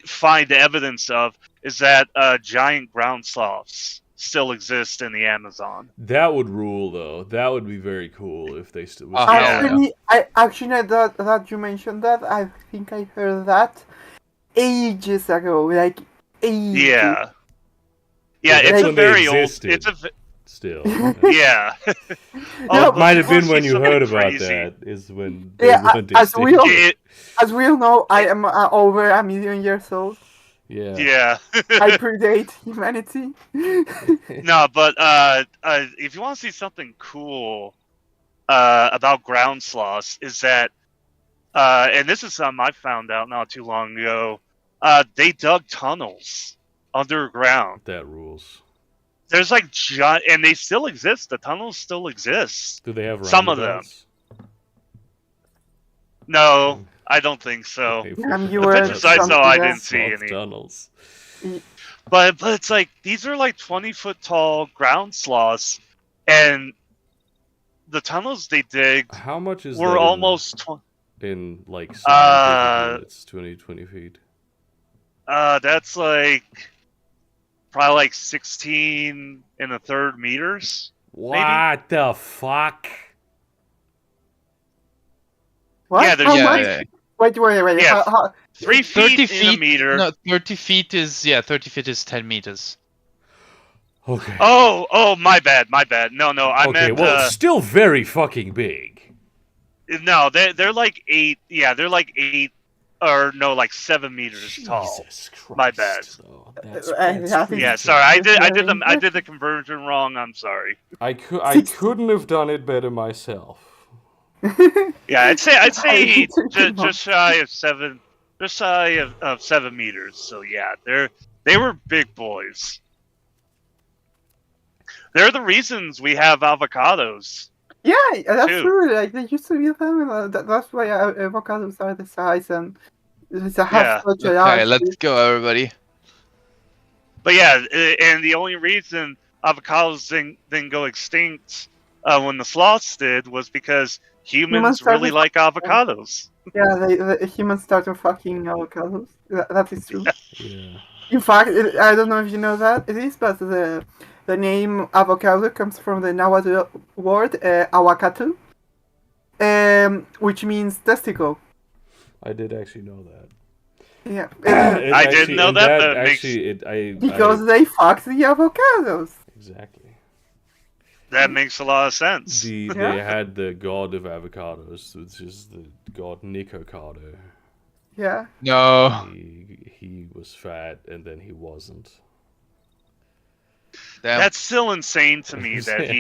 find evidence of is that giant ground sloths still exist in the Amazon. That would rule, though. That would be very cool if they still. Oh, hell Actually, that you mentioned that, I think I heard that ages ago. Like ages. Yeah, That's it's a when they very old. existed. It's a Still. yeah. No, It might have you wanna been when see you something heard about crazy? that. Is when they Yeah, went as we extinct. all- It- As we all know, I am over 1,000,000 years old. Yeah. yeah. I predate humanity. No, but if you want to see something cool about ground sloths, is that, and this is something I found out not too long ago. They dug tunnels underground. That rules. There's like giant, and they still exist. The tunnels still exist. Do they have Some of them. roundabouts? No, I don't think so. Okay, You The were pictures I saw, I something didn't else. see Sloth any. tunnels. But it's like these are like 20-foot tall ground sloths, and the tunnels they digged How much is were that almost in like scientific units? 20 feet. that's like probably like 16 1/3 meters. What the fuck? What? Yeah, there's How Yeah, much? yeah. Wait. Yeah. How, 3 30 feet in a feet. meter. No, 30 feet is 10 meters. Okay. Oh, my bad. No, I okay, meant well, it's still very fucking big. no, they're like 8. Yeah, they're like 8 or no, like 7 meters tall. Jesus Christ. My bad. Though. I think- Yeah, sorry, I did the conversion wrong. I'm sorry. I 60. couldn't have done it better myself. Yeah, I'd say I- just shy of 7, just shy of 7 meters. So yeah, they were big boys. They're the reasons we have avocados. Yeah, that's Two. true. Like they used to be family. That's why avocados are the size and it's a Yeah. half such a Okay, large. let's go, everybody. But yeah, and the only reason avocados didn't go extinct when the sloths did was because humans started really like avocados. Yeah, the humans started fucking avocados. That is true. Yeah. In fact, I don't know if you know that it is, but the name avocado comes from the Nahuatl word aguacatu, which means testicle. I did actually know that. Yeah, I didn't know and that, that but it makes- actually, because they fucked the avocados. exactly. That makes a lot of sense. They Yeah. had the god of avocados, which is the god Nicocado. Yeah, No. He was fat and then he wasn't. Damn. That's still insane to me that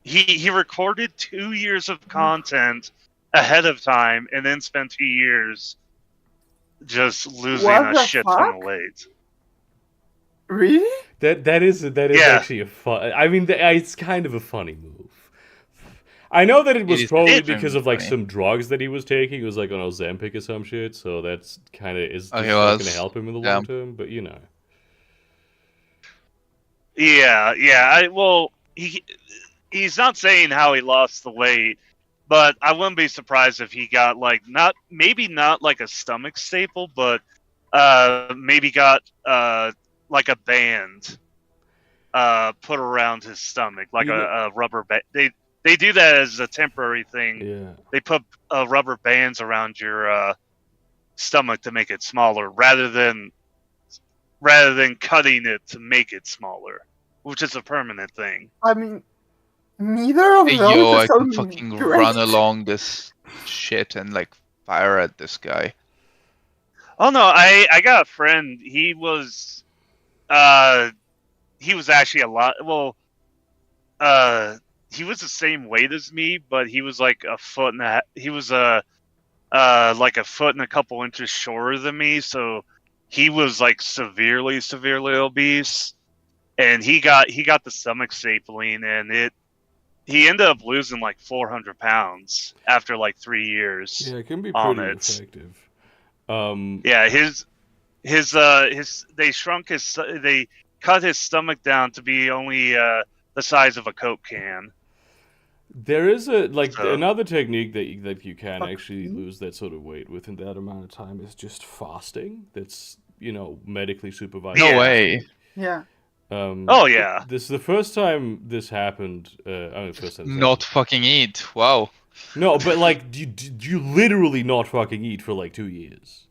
he recorded 2 years of content ahead of time and then spent 2 years just losing What a the shit fuck? ton of weight. really? That is Yeah. actually a fun. I mean, it's kind of a funny move. I know that it was is probably extremely because of like funny. some drugs that he was taking. It was like on Ozempic or some shit. So that's kind of is Oh, just he not going was. to help him in the Yeah. long term. But you know, Yeah. Well, he's not saying how he lost the weight, but I wouldn't be surprised if he got like maybe not like a stomach staple, but maybe got like a band put around his stomach, like You know- a rubber band. They do that as a temporary thing. yeah. They put rubber bands around your stomach to make it smaller, rather than cutting it to make it smaller, which is a permanent thing. I mean, neither of Hey, those yo, I sound can fucking great. run along this shit and like fire at this guy. Oh no, I got a friend. He was actually a lot. Well, he was the same weight as me, but he was like a foot and a half. He was like a foot and a couple inches shorter than me, so he was like severely obese, and he got the stomach stapling, and he ended up losing like 400 pounds after like 3 years. Yeah, it can be on pretty it. effective. Yeah, they cut his stomach down to be only the size of a Coke can. There is So- another technique that you can Fuck actually me. lose that sort of weight within that amount of time is just fasting. That's medically supervised. No Yeah. way. Yeah. Oh yeah. This is the first time this happened. First time. this Not fucking eat. Wow. happened. No, but like you literally not fucking eat for like 2 years.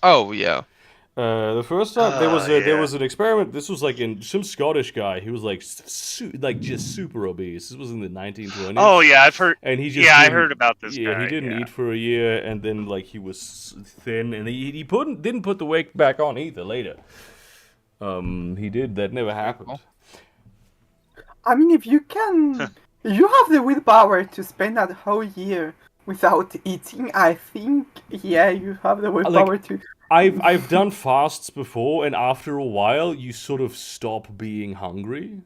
Oh yeah. The first time there was Yeah. an experiment. This was like in some Scottish guy. He was like just super obese. This was in the 1920s. Oh yeah, I've heard. And he just Yeah, I didn't- heard about this Yeah, guy. he didn't yeah. eat for a year, and then like he was thin, and he didn't put the weight back on either later. He did. That never happened. I mean, if you can, if you have the willpower to spend that whole year without eating, I think, yeah, you have the willpower to. I've done fasts before, and after a while, you sort of stop being hungry.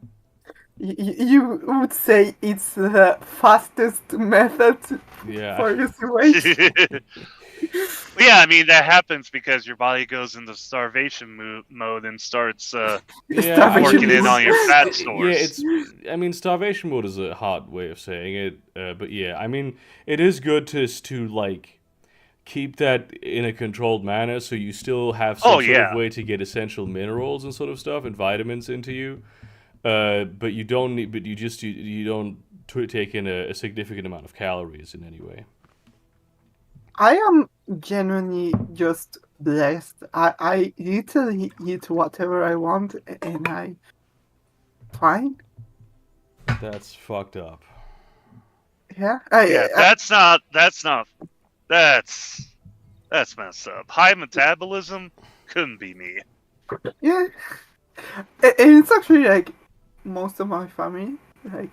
You would say it's the fastest method Yeah. for losing weight. Yeah, I mean that happens because your body goes into starvation mode and starts Starvation working in mode. on your fat Yeah, stores. I mean, starvation mode is a hard way of saying it, but yeah, I mean, it is good to like keep that in a controlled manner, so you still have some Oh, sort yeah. of way to get essential minerals and sort of stuff and vitamins into you. But you don't need, but you don't take in a significant amount of calories in any way. I am genuinely just blessed. I literally eat whatever I want, and I fine. That's fucked up. Yeah. Yeah, that's messed up. High metabolism couldn't be me. Yeah. And it's actually like most of my family. Like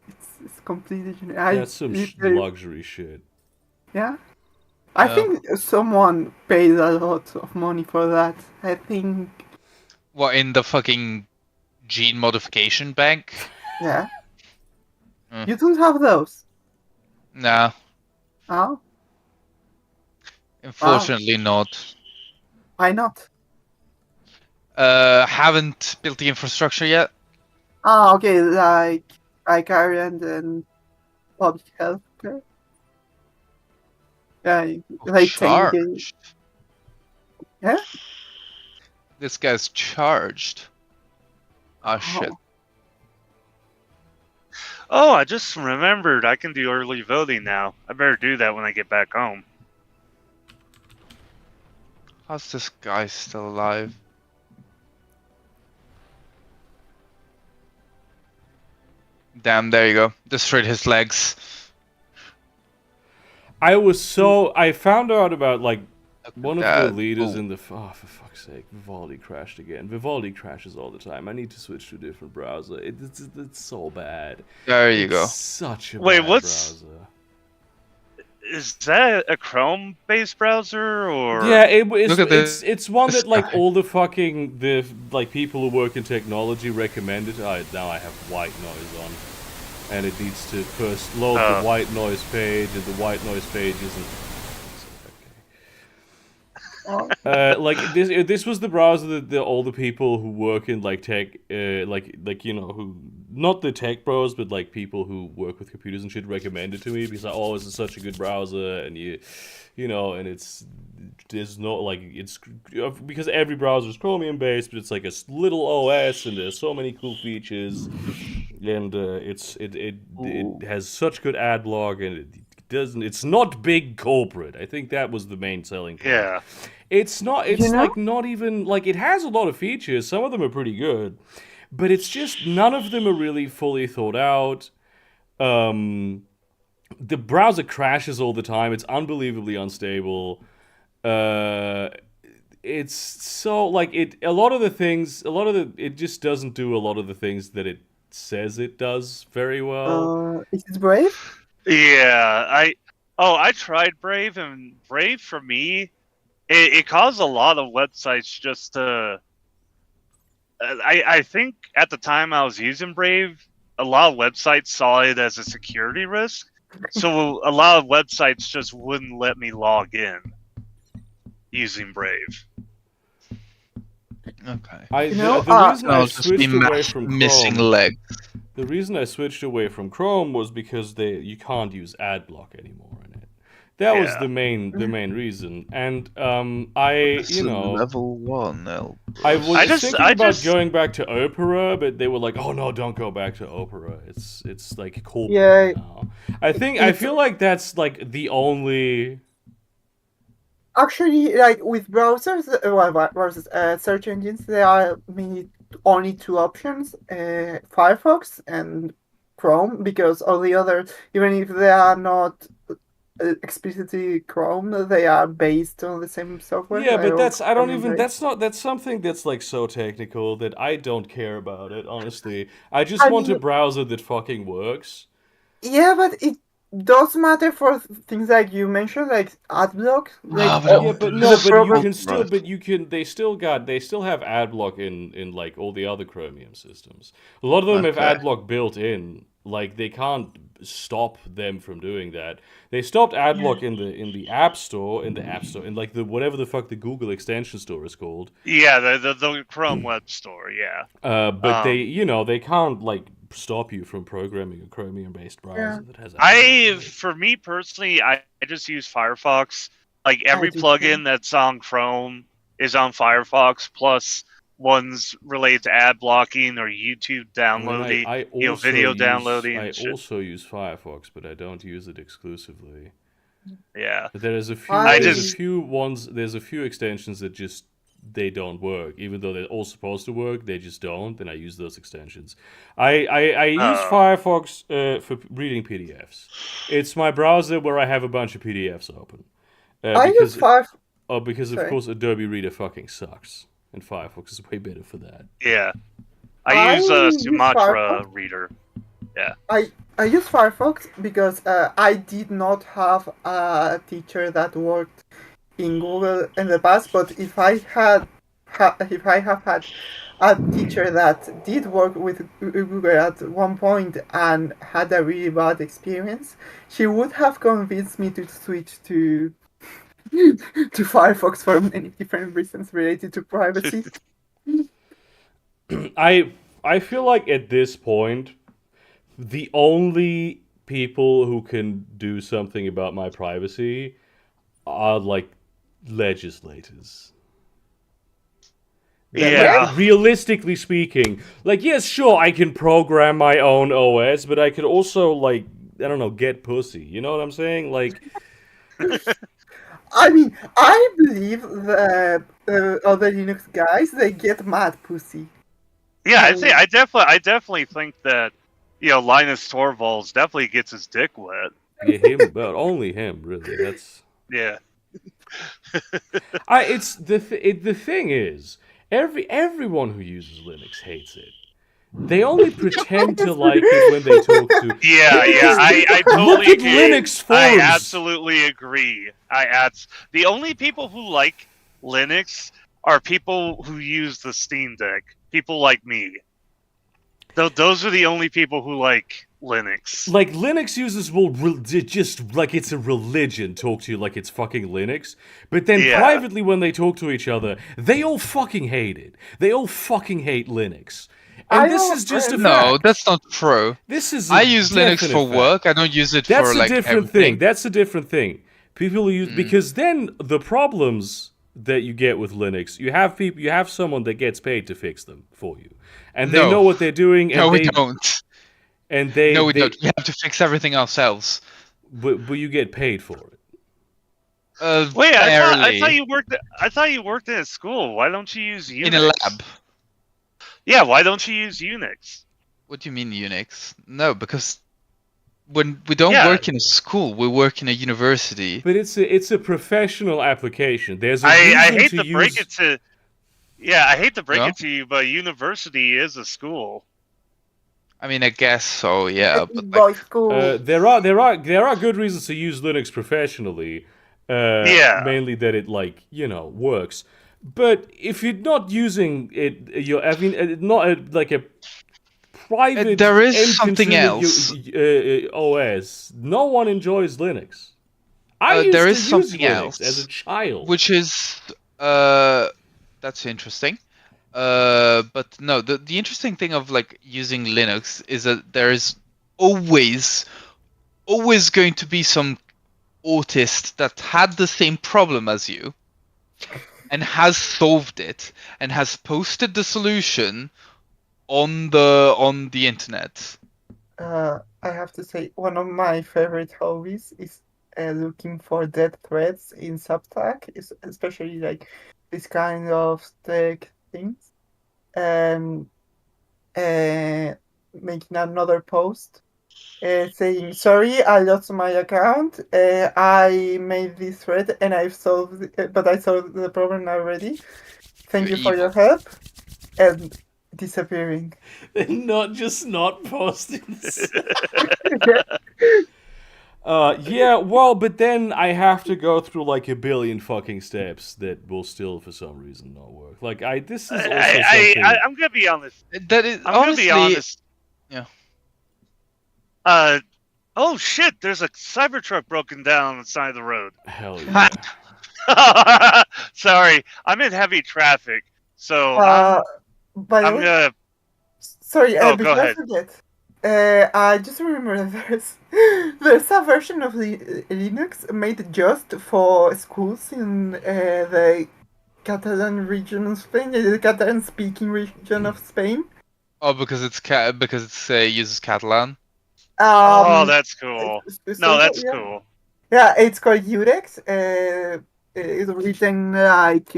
it's completely generic. That's some literally- luxury shit. Yeah. I Yeah. think someone paid a lot of money for that. I think. What, in the fucking gene modification bank? Yeah. Mm. You don't have those. Nah, Oh, unfortunately not. why not? Haven't built the infrastructure yet. Ah, okay, like Ireland and public health care. Yeah, like technically. Charged. Yeah? This guy's charged. Ah, shit. Oh, I just remembered I can do early voting now. I better do that when I get back home. How's this guy still alive? Damn, there you go. Destroyed his legs. I found out about like Look one at of the that. leaders Ooh. in the oh, for fuck's sake, Vivaldi crashed again. Vivaldi crashes all the time. I need to switch to a different browser. It's so bad. There you It's go. such a Wait, bad what's- browser. Is that a Chrome-based browser or? Yeah, it's Look at it's one this that like guy. all the fucking like people who work in technology recommended. Now I have white noise on, and it needs to first load the white noise page, and the white noise page isn't. Like this was the browser that all the people who work in like tech, like you know, who not the tech bros, but like people who work with computers and shit recommended to me because like, oh, this is such a good browser, and you know, and there's no like it's because every browser is Chromium based, but it's like a little OS, and there's so many cool features, and it has such good ad block, and it's not big corporate. I think that was the main selling point. Yeah. It's not. It's You know? like not even like it has a lot of features. Some of them are pretty good, but it's just none of them are really fully thought out. The browser crashes all the time. It's unbelievably unstable. It's so like it. A lot of it just doesn't do a lot of the things that it says it does very well. Is it Brave? Yeah, I tried Brave, and Brave for me, it caused a lot of websites just to. I think at the time I was using Brave, a lot of websites saw it as a security risk, so a lot of websites just wouldn't let me log in using Brave. Okay. The reason I I'll just be switched away from missing Chrome. legs. The reason I switched away from Chrome was because you can't use ad block anymore in it. That was Yeah. the main reason. And I This you is know level 1. I was I just- thinking I about just- going back to Opera, but they were like, "Oh no, don't go back to Opera. It's like corporate Yeah. now." I It's- feel like that's like the only. Actually, like with browsers, search engines, there are mainly only two options: Firefox and Chrome. Because all the others, even if they are not explicitly Chrome, they are based on the same software. Yeah, They're but all Chromium-based. that's something that's like so technical that I don't care about it, honestly. I just I want a mean- browser that fucking works. Yeah, but it does matter for things like you mentioned, like AdBlock. Like, Ah, but all- Yeah, but the no, but you program- can still, Right. but you can. They still have ad block in like all the other Chromium systems. A lot of them have Okay. ad block built in. Like they can't stop them from doing that. They stopped ad block in the App Store, in like the whatever the fuck the Google extension store is called. Yeah, the Chrome Web Store. Yeah. But they can't like stop you from programming a Chromium based browser that has. For me personally, I just use Firefox. Like every do plugin too. that's on Chrome is on Firefox, plus ones related to ad blocking or YouTube downloading, I video downloading. I and shit. also use Firefox, but I don't use it exclusively. Yeah. But there's a few. I There's just- a few ones. There's a few extensions that just they don't work, even though they're all supposed to work. They just don't, and I use those extensions. I use Firefox for reading PDFs. It's my browser where I have a bunch of PDFs open. I use Firefox. Because of Sorry. course Adobe Reader fucking sucks, and Firefox is way better for that. Yeah. I I use use Sumatra Firefox. Reader. I use Firefox because I did not have a teacher that worked in Google in the past. But if I have had a teacher that did work with Google at one point and had a really bad experience, she would have convinced me to switch to Firefox for many different reasons related to privacy. I feel like at this point, the only people who can do something about my privacy are like legislators. That Yeah. like realistically speaking, like yes, sure, I can program my own OS, but I could also like I don't know, get pussy. You know what I'm saying? Like I mean, I believe the other Linux guys, they get mad pussy. Yeah, I definitely think that Linus Torvalds definitely gets his dick wet. yeah, him, but only him, really. That's Yeah. it's the thing is everyone who uses Linux hates it. They only pretend to like it when they talk to. Yeah, I Look totally at Linux I forums. absolutely agree. The only people who like Linux are people who use the Steam Deck. People like me. Those are the only people who like Linux. Like Linux users will just like it's a religion talk to you like it's fucking Linux, but then Yeah. privately when they talk to each other, they all fucking hate it. They all fucking hate Linux, and I this know is just a friends- No, fact. that's not true. This is a I use Linux definite for fact. work. I don't use it That's for a like different everything. thing. That's a different thing. People use because then the problems that you get with Linux, you have someone that gets paid to fix them for you, and they No. know what they're doing, and No, we they don't. and they No, we they, don't. We have to fix everything ourselves. but you get paid for it. Wait, I Barely. thought you worked in a school. Why don't you use Unix? In a lab. Yeah, why don't you use Unix? What do you mean Unix? No, because when we don't Yeah. work in a school, we work in a university. But it's a professional application. There's a I reason hate to to use. break it to I hate to break Yeah. it to you, but university is a school. I mean, I guess so, yeah. It's But boy like, school. There are good reasons to use Linux professionally. Yeah. Mainly that it works. But if you're not using it, not like a private there is end something consumer else. OS. No one enjoys Linux. I used there to is use something Linux else, as a child. which is that's interesting. But no, the interesting thing of like using Linux is that there is always going to be some autist that had the same problem as you and has solved it and has posted the solution on the internet. I have to say, one of my favorite hobbies is looking for dead threads in Substack, especially like this kind of tech things, and making another post saying, "Sorry, I lost my account. I made this thread and I've solved it, but I solved the problem already. Thank You're you for your evil. help," and disappearing. not posting. Yeah, well, but then I have to go through like a billion fucking steps that will still, for some reason, not work. Like this is also something. I'm gonna be honest. That is I'm honestly, gonna be honest. yeah. Oh shit! There's a Cybertruck broken down on the side of the road. Hell yeah. Sorry, I'm in heavy traffic, so By the I'm way, gonna. sorry, Oh, go before I ahead. forget, I just remember there's a version of Linux made just for schools in the Catalan region of Spain, the Catalan-speaking region of Spain. Oh, because it's uses Catalan. Oh, that's cool. No, that's yeah. cool. Yeah, it's called Urex. It's written like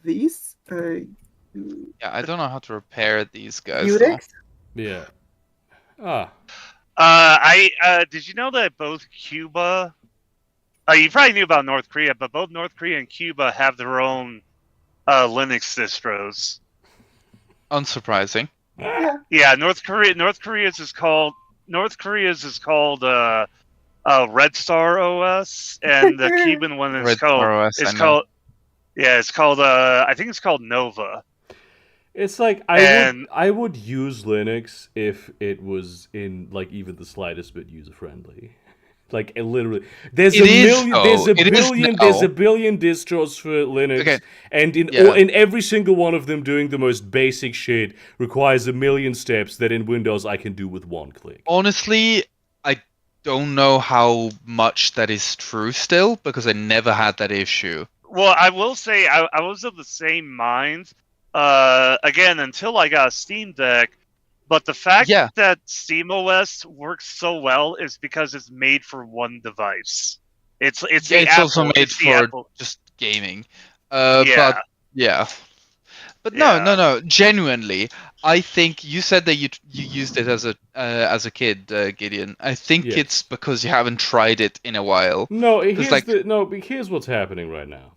this. Yeah, I don't know how to repair these guys. Urex. Yeah. Ah. Did you know that both Cuba? You probably knew about North Korea, but both North Korea and Cuba have their own Linux distros. Unsurprising. Yeah, North Korea's is called Red Star OS, and the Cuban one is Red Star OS, I know. it's called I think it's called Nova. It's like I would use Linux if it was in like even the slightest bit user friendly. Like literally, there's It a is, million. though. There's a It is billion. now. There's a billion distros for Linux, Okay. and Yeah. in every single one of them, doing the most basic shit requires a million steps that in Windows I can do with one click. Honestly, I don't know how much that is true still, because I never had that issue. Well, I will say I was of the same mind. Again, until I got a Steam Deck. But the fact Yeah. that SteamOS works so well is because it's made for one device. It's Yeah, the it's Apple, also made it's the for Apple. just gaming. Yeah. But yeah. But no. Genuinely, I think you said that you used it as a kid, Gideon. I think Yes. it's because you haven't tried it in a while. No, like- here's what's happening right now.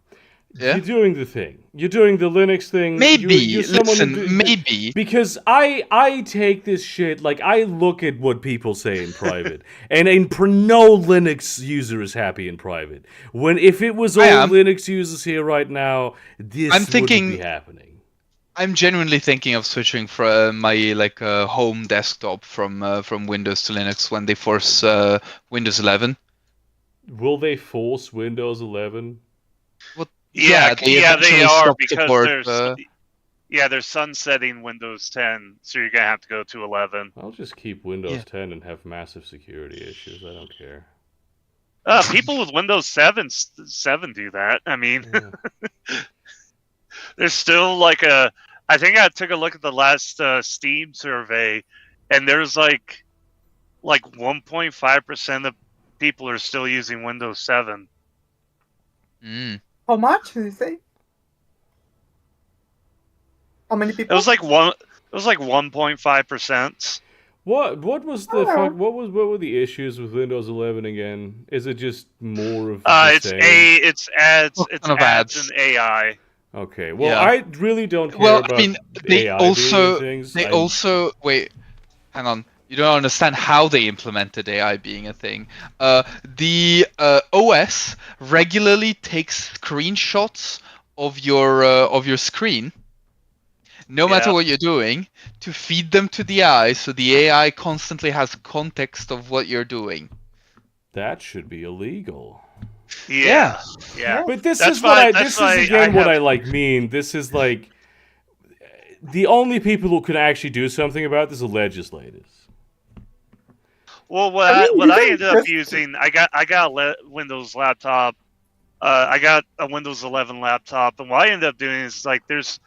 Yeah? You're doing the thing. You're doing the Linux thing. Maybe. You're someone who Listen, maybe. Because I take this shit, like, I look at what people say in private, and no Linux user is happy in private. If it was all Linux users here right now, this wouldn't be happening. I'm genuinely thinking of switching from my home desktop from Windows to Linux when they force Windows 11. Will they force Windows 11? Well, Yeah, they they eventually are stop because support, they're sunsetting Windows 10, so you're gonna have to go to 11. I'll just keep Windows 10 and have massive security issues. I don't care. People with Windows 7 do that. I mean, there's still like I think I took a look at the last Steam survey, and there's like 1.5% of people are still using Windows 7. How much did you say? How many people? It was like 1.5%. What was the fuck? What were the issues with Windows 11 again? Is it just more of the same? It's ads, and AI. Okay, well, Yeah. I really don't care Well, about I mean, they AI also being things. they also wait. Hang on. You don't understand how they implemented AI being a thing. The OS regularly takes screenshots of your screen, no matter what you're doing, to feed them to the AI, so the AI constantly has context of what you're doing. That should be illegal. Yeah. But this That's is why- what that's this why is again I what have- I mean. This is like the only people who can actually do something about this are legislators. Well, I what mean, you I can ended up just- using, I got a Windows laptop. I got a Windows 11 laptop, and what I ended up doing is like there's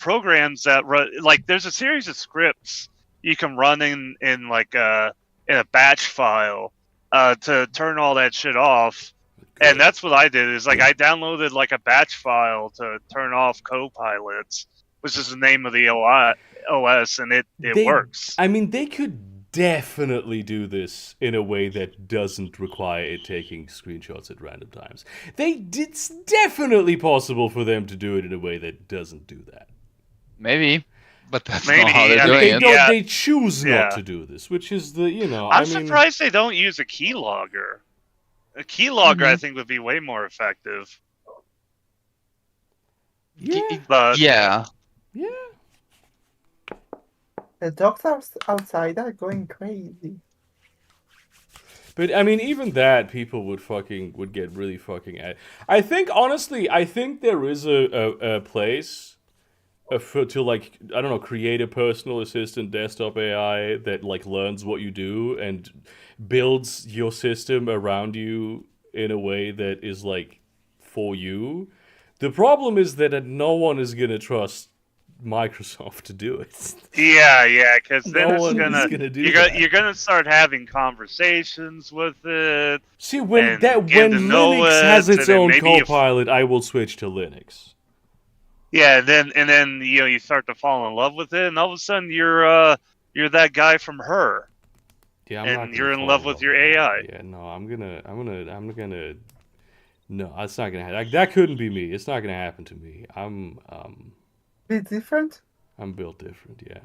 programs that run, like there's a series of scripts you can run in a batch file to turn all that shit off. Good. And that's what I did. Is like I downloaded like a batch file to turn off Copilot, which is the name of the OS, and it works. I mean, they could definitely do this in a way that doesn't require it taking screenshots at random times. It's definitely possible for them to do it in a way that doesn't do that. Maybe, but that's Maybe, not how they're I doing mean, it. yeah. They choose not Yeah. to do this, which is the I'm surprised they don't use a keylogger. A keylogger, I think, would be way more effective. Yeah, But Yeah. yeah. The dogs outside are going crazy. But I mean, even that, people would get really fucking at. I think honestly, there is a place to like, I don't know, create a personal assistant desktop AI that like learns what you do and builds your system around you in a way that is like for you. The problem is that no one is gonna trust Microsoft to do it. yeah, because then No it's one gonna, is gonna do that. you're gonna start having conversations with it. See, when And get to know Linux has it, its and then own maybe if- Copilot, I will switch to Linux. Yeah, and then you start to fall in love with it, and all of a sudden you're that guy from Her, Yeah, I'm not and gonna you're in fall love with your AI. Yeah, no, I'm gonna. No, that's not gonna happen. That couldn't be me. It's not gonna happen to me. I'm Different? built different. Yeah.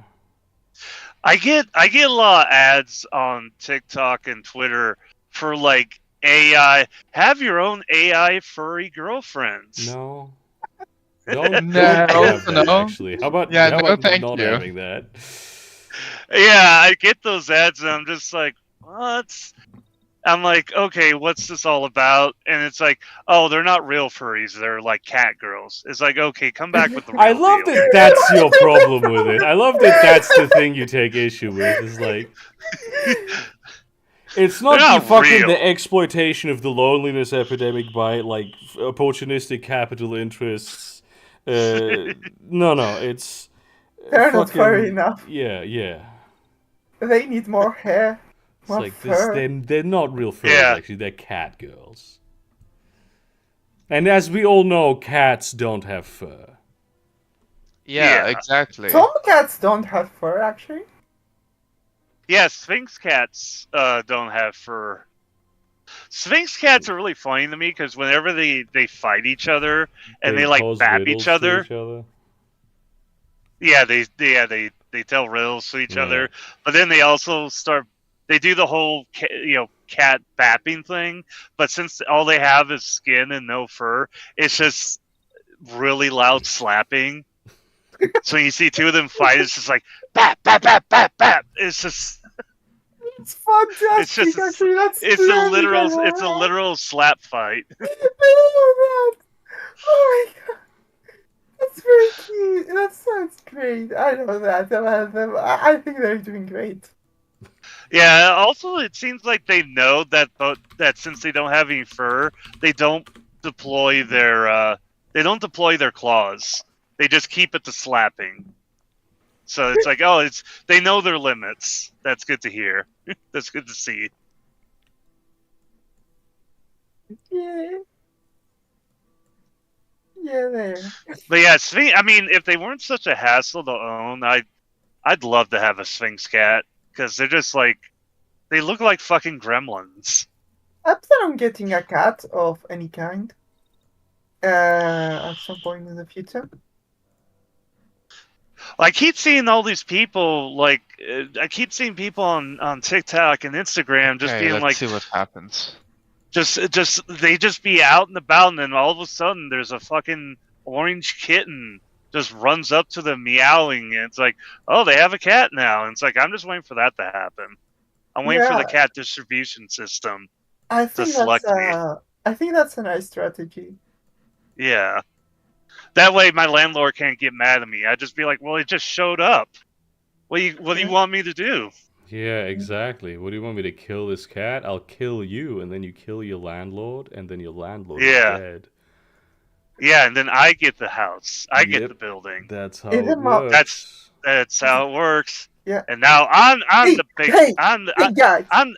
I get a lot of ads on TikTok and Twitter for like AI. Have your own AI furry girlfriends. No. Don't No, have that, no. actually. How about, Yeah, how no, about thank not you. having that? Yeah, I get those ads, and I'm just like, what? I'm like, okay, what's this all about? And it's like, oh, they're not real furries. They're like cat girls. It's like, okay, come back with the real I love deal. that that's your problem with it. I love that that's the thing you take issue with. Is like, it's not They're the not fucking real. the exploitation of the loneliness epidemic by like opportunistic capital interests. No, it's They're not fucking furry enough. yeah. They need more hair, It's more like this. fur. They're not real furries. Yeah. Actually, they're cat girls. And as we all know, cats don't have fur. Yeah, Yeah. exactly. Some cats don't have fur, actually. Yeah, Sphinx cats don't have fur. Sphinx cats are really funny to me because whenever they fight each other and they like pose bap riddles each to other, each other. yeah, they tell riddles to each Yeah. other, but then they also start. They do the whole cat bapping thing, but since all they have is skin and no fur, it's just really loud slapping. So when you see two of them fight, it's just like bap bap bap bap bap. It's just It's fantastic, it's just actually. That's it's a splendid, I literal love slap fight. that. I love that. Oh my god. That's very cute. That sounds great. I love that about them. I think they're doing great. Yeah. Also, it seems like they know that since they don't have any fur, they don't deploy their claws. They just keep it to slapping. So it's like, oh, they know their limits. That's good to hear. That's good to see. Yeah. Yeah, there. But yeah, Sphinx. I mean, if they weren't such a hassle to own, I'd love to have a Sphinx cat because they're just like they look like fucking gremlins. I'm planning on getting a cat of any kind. At some point in the future. I keep seeing all these people like I keep seeing people on TikTok and Instagram just Okay, being let's like see what happens. they just be out and about and then all of a sudden there's a fucking orange kitten just runs up to them meowing and it's like, oh, they have a cat now. And it's like I'm just waiting for that to happen. I'm waiting for the Yeah. cat distribution system I to think select me. I think that's a nice strategy. Yeah. That way my landlord can't get mad at me. I'd just be like, well, it just showed up. What do you want me to do? Yeah, exactly. What do you want me to kill this cat? I'll kill you, and then you kill your landlord, and then your landlord Yeah. is dead. Yeah, and then I get the house. I get Yep. the building. That's how Is it it mo- works. That's how it works. Yeah. And now I'm Hey, the big hey, I'm the, Hey guys. I'm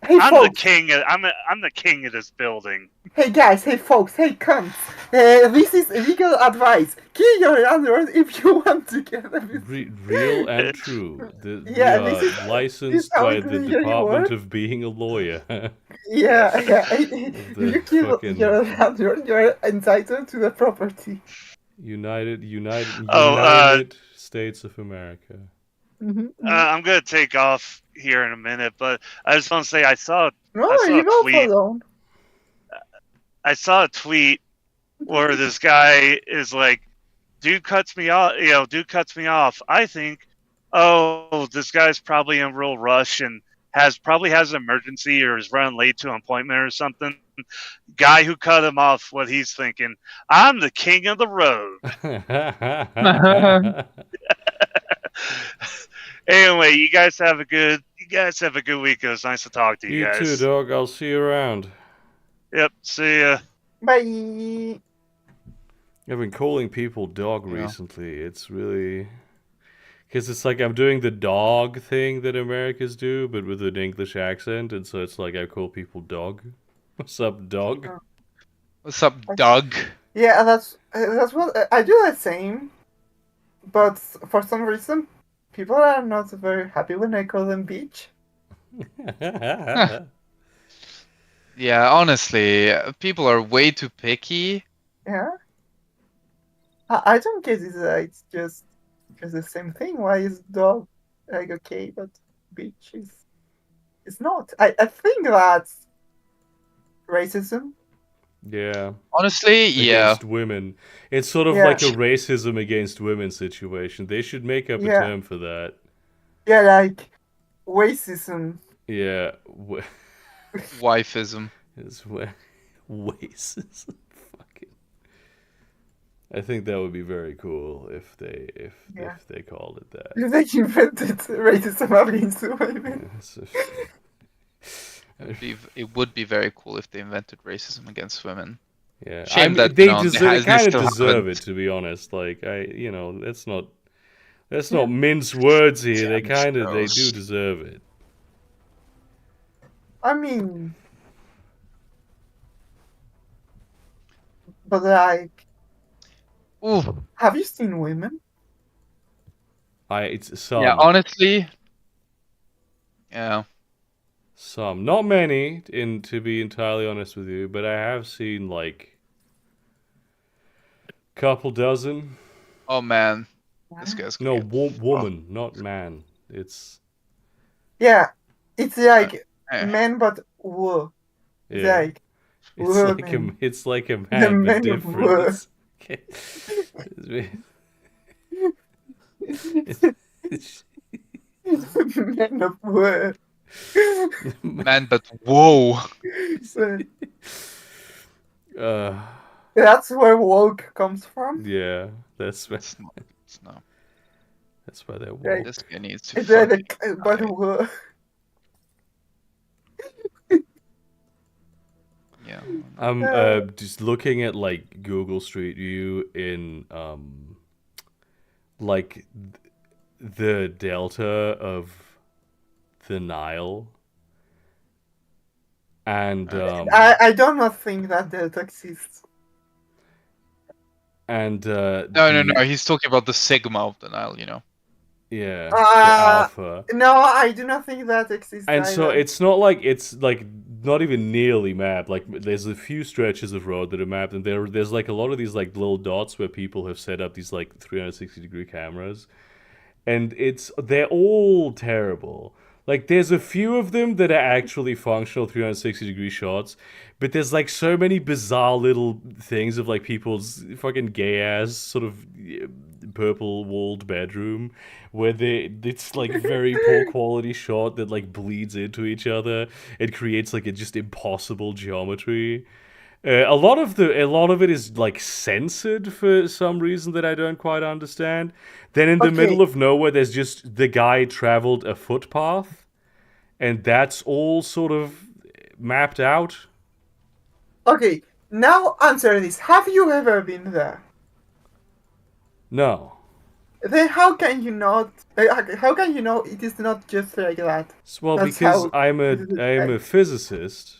Hey I'm the folks. king of I'm the king of this building. Hey guys. Hey folks. Hey cunts. This is legal advice. Kill your landlord if you want to get a Real and true. Yeah, we this are is- licensed how by it the really Department works. of Being a Lawyer. Yeah. The If you kill fucking- your landlord, you're entitled to the property. United Oh, States of America. I'm gonna take off here in a minute, but I just want to say I saw No, I saw you a go tweet. alone. I saw a tweet where this guy is like, dude cuts me off, dude cuts me off. I think, oh, this guy's probably in a real rush and probably has an emergency or is running late to an appointment or something. Guy who cut him off, what he's thinking, I'm the king of the road. Anyway, you guys have a good week. It was nice to talk to you, You guys. too, dog. I'll see you around. Yep, see ya. Bye. I've been calling people dog Yeah. recently. It's really... Because it's like I'm doing the dog thing that Americans do, but with an English accent, and so it's like I call people dog. What's up, dog? What's up, Doug? Yeah, that's what I do the same, but for some reason, people are not very happy when I call them beach. Yeah, honestly, people are way too picky. Yeah, I don't get it. It's just the same thing. Why is dog like okay, but beach is not? I think that's racism. Yeah. Honestly, yeah. Against women. It's sort of Yeah. like a racism against women situation. They should make up a Yeah. term for that. Yeah, like racism. Yeah. Wifism. It's racism. Fucking. I think that would be very cool if they Yeah. if they called it that. If they invented racism against women. Yeah, so- It would be very cool if they invented racism against women. yeah, Shame that, they you know, deserve. They they kind of still deserve haven't. it, to be honest. Like let's not mince words here. They Damn they do shows. deserve it. I mean, but like, Ooh. have you seen women? It's some. Yeah, honestly. Yeah. Some, not many, to be entirely honest with you, but I have seen like couple dozen. Oh man. This guy's gonna No, get woman, not man. It's Yeah, it's like Eh. men, but wo. It's yeah. like It's women. like a The man, but men of different. war. It's, Men of war. Man, but whoa. So uh, that's where woke comes from. yeah, that's It's not. that's why they're Right. woke. This guy needs to It's like fucking but die. wo. Yeah. I'm just looking at like Google Street View in like the delta of the Nile, and I do not think that delta exists. and No. He's talking about the Sigma of the Nile, you know. yeah, the alpha. No, I do not think that exists. And so either. it's like not even nearly mapped. Like there's a few stretches of road that are mapped, and there's like a lot of these like little dots where people have set up these like 360-degree cameras, and they're all terrible. Like there's a few of them that are actually functional 360-degree shots, but there's like so many bizarre little things of like people's fucking gay ass sort of purple walled bedroom where it's like very poor quality shot that like bleeds into each other. It creates like a just impossible geometry. A lot of it is like censored for some reason that I don't quite understand. Then in the Okay. middle of nowhere, there's just the guy traveled a footpath, and that's all sort of mapped out. Okay, now answer this. Have you ever been there? No. Then how can you not? How can you know it is not just like that? Well, That's because how I'm it is a like. physicist.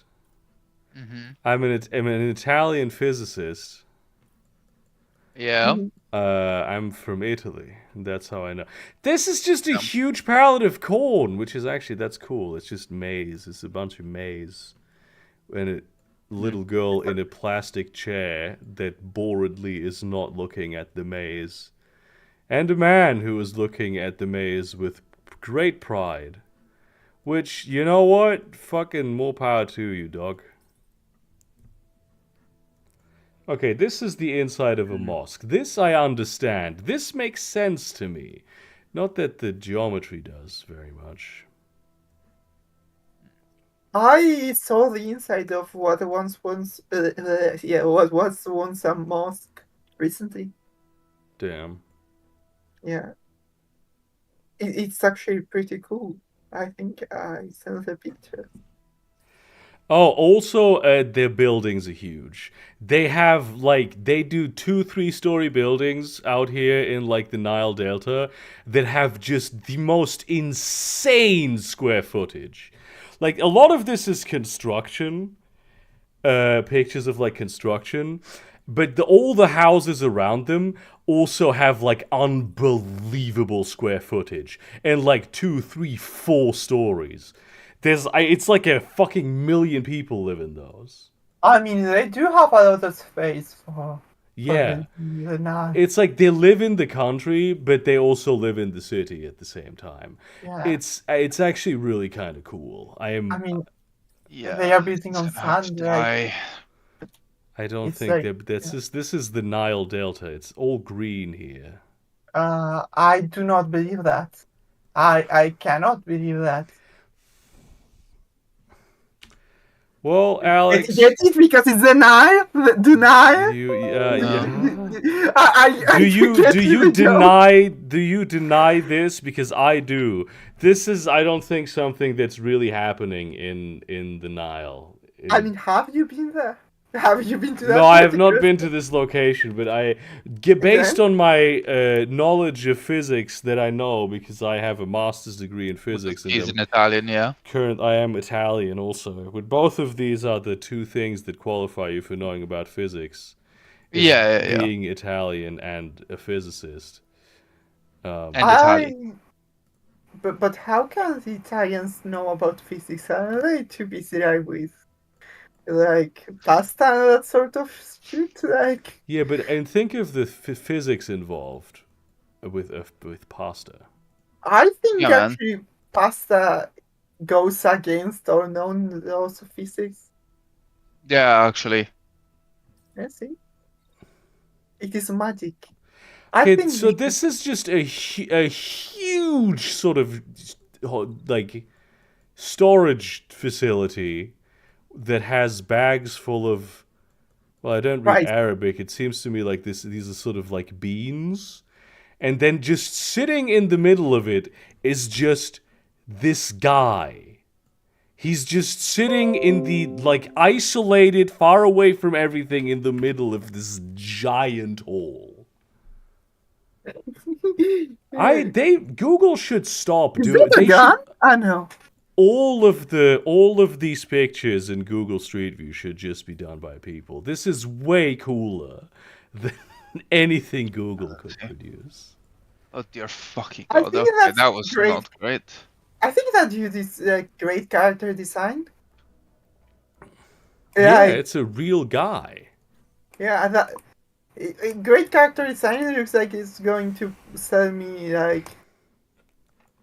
Mm-hmm. I'm an Italian physicist. Yeah. I'm from Italy. That's how I know. This is just a huge pallet of corn, which is actually that's cool. It's just maize. It's a bunch of maize, and a little girl in a plastic chair that boredly is not looking at the maize, and a man who is looking at the maize with great pride. Which, you know what? Fucking more power to you, dog. Okay, this is the inside of a mosque. This I understand. This makes sense to me. Not that the geometry does very much. I saw the inside of what was once a mosque recently. Damn. Yeah, it's actually pretty cool. I think I sent a picture. Oh, also, their buildings are huge. They have, like, they do 2-3 story buildings out here in, like, the Nile Delta that have just the most insane square footage. Like, a lot of this is construction, pictures of, like, construction, but all the houses around them also have, like, unbelievable square footage and, like, 2, 3, 4 stories. It's like a fucking million people live in those. I mean, they do have a lot of space for Yeah. the Nile. It's like they live in the country, but they also live in the city at the same time. Yeah. It's actually really kind of cool. I mean, Yeah. they are building on it's gonna have to sand, like. die. I don't It's think like- that this is the Nile Delta. It's all green here. I do not believe that. I cannot believe that. Well, Alex, Get it because it's denial. Denial. you No. I do you get do you the joke. deny this? Because I do. This is, I don't think, something that's really happening in the Nile. I mean, have you been there? Have you been to that No, I have not particular been to this location, but based Then? on my knowledge of physics that I know, because I have a master's degree in physics, and He's in Italian, yeah. I am Italian also. But both of these are the two things that qualify you for knowing about physics. Is Yeah. being Italian and a physicist. And Italian. But how can the Italians know about physics? Are they too busy with like pasta and that sort of shit? Like, Yeah, and think of the physics involved with pasta. I think Yeah, man. actually pasta goes against our known laws of physics. Yeah, actually. Yeah, see, it is magic. I Okay, think so this is just a huge sort of like storage facility that has bags full of. Well, I don't read Right. Arabic. It seems to me like these are sort of like beans, and then just sitting in the middle of it is just this guy. He's just sitting in the like isolated, far away from everything, in the middle of this giant hole. Google should stop Is doing. that a They gun? should I know. all of these pictures in Google Street View should just be done by people. This is way cooler than anything Google could produce. Oh dear fucking I god. think Okay, that's that was great. not great. I think that you this great character design. Yeah, Yeah, it's a real guy. yeah, that a great character design looks like it's going to sell me like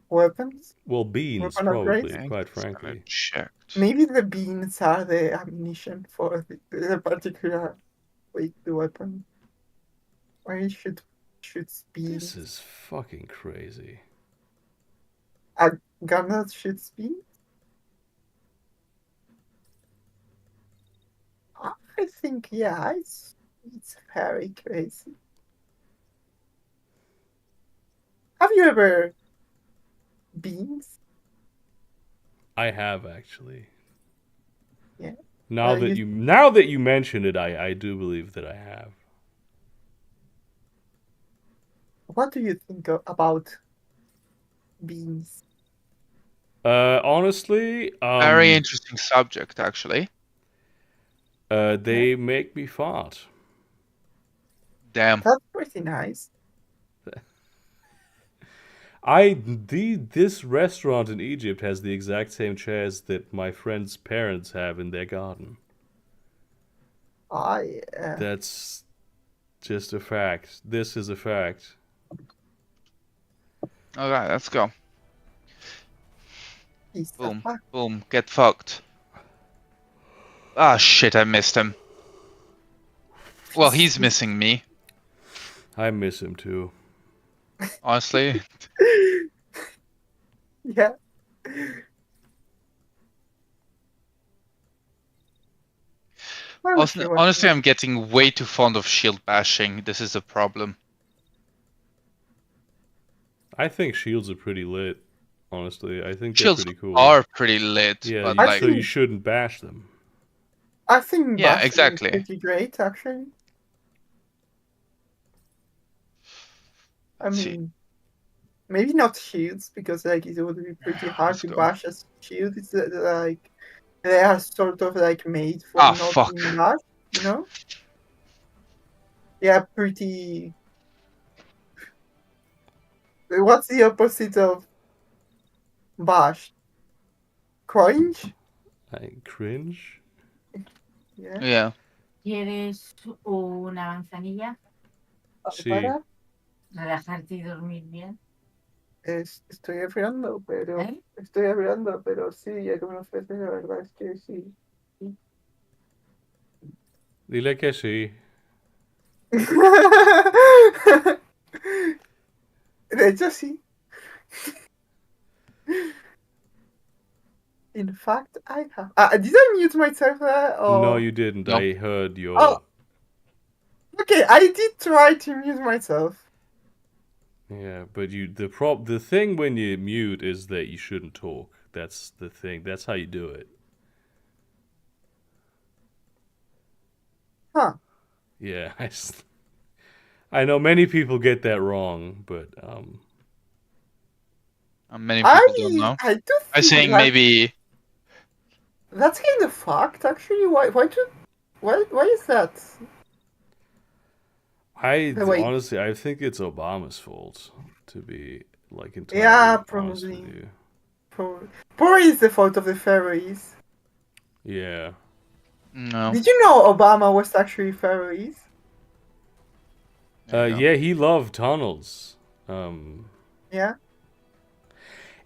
weapons. Well, beans, Weapon probably, upgrades? quite Just gonna frankly. check. Maybe the beans are the ammunition for the particular the weapon. Or it should shoots beans. This is fucking crazy. A gun that shoots beans? I think yeah, it's very crazy. Have you ever beans? I have actually. Yeah. Now that you mention it, I do believe that I have. What do you think about beans? Honestly, Very interesting subject, actually. they make me fart. Damn. That's pretty nice. This restaurant in Egypt has the exact same chairs that my friend's parents have in their garden. That's just a fact. This is a fact. Alright, let's go. It's a Boom. fact. Boom. Get fucked. Ah, shit, I missed him. Well, he's missing me, I miss him too. honestly. Yeah. Honestly, I'm getting way too fond of shield bashing. This is a problem. I think shields are pretty lit. Honestly, I think Shields they're pretty cool. are pretty lit, Yeah, but I like, so you shouldn't bash them. I think Yeah, bashing exactly. is pretty great actually. I Let's see. mean, maybe not shields because like it would be pretty hard Let's to go. bash a shield. It's like they are sort of like made for Ah, not fuck. being bashed, you know? Yeah, pretty. What's the opposite of bashed? Cringe? I cringe. Yeah. Yeah. ¿Quieres una manzanilla? Sí. Para. Relajarte y dormir bien. Estoy enfriando, pero. ¿Eh? Estoy enfriando, pero sí, ya que me ofreces, la verdad es que sí. Dile que sí. De hecho, sí. In fact, I have. Did I mute myself there? Or... No, you didn't. No. I heard your. Oh. Okay, I did try to mute myself. Yeah, but the thing when you mute is that you shouldn't talk. That's the thing. That's how you do it. Huh. Yeah, I know many people get that wrong, but Many people don't know. I do I'm think saying that maybe that's kind of fucked. Actually, why is that? Wait. honestly I think it's Obama's fault, to be like entirely Yeah, honest with probably. you. Probably is the fault of the Faroese. Yeah. no. Did you know Obama was actually Faroese? There you go. Yeah, he loved tunnels. Yeah.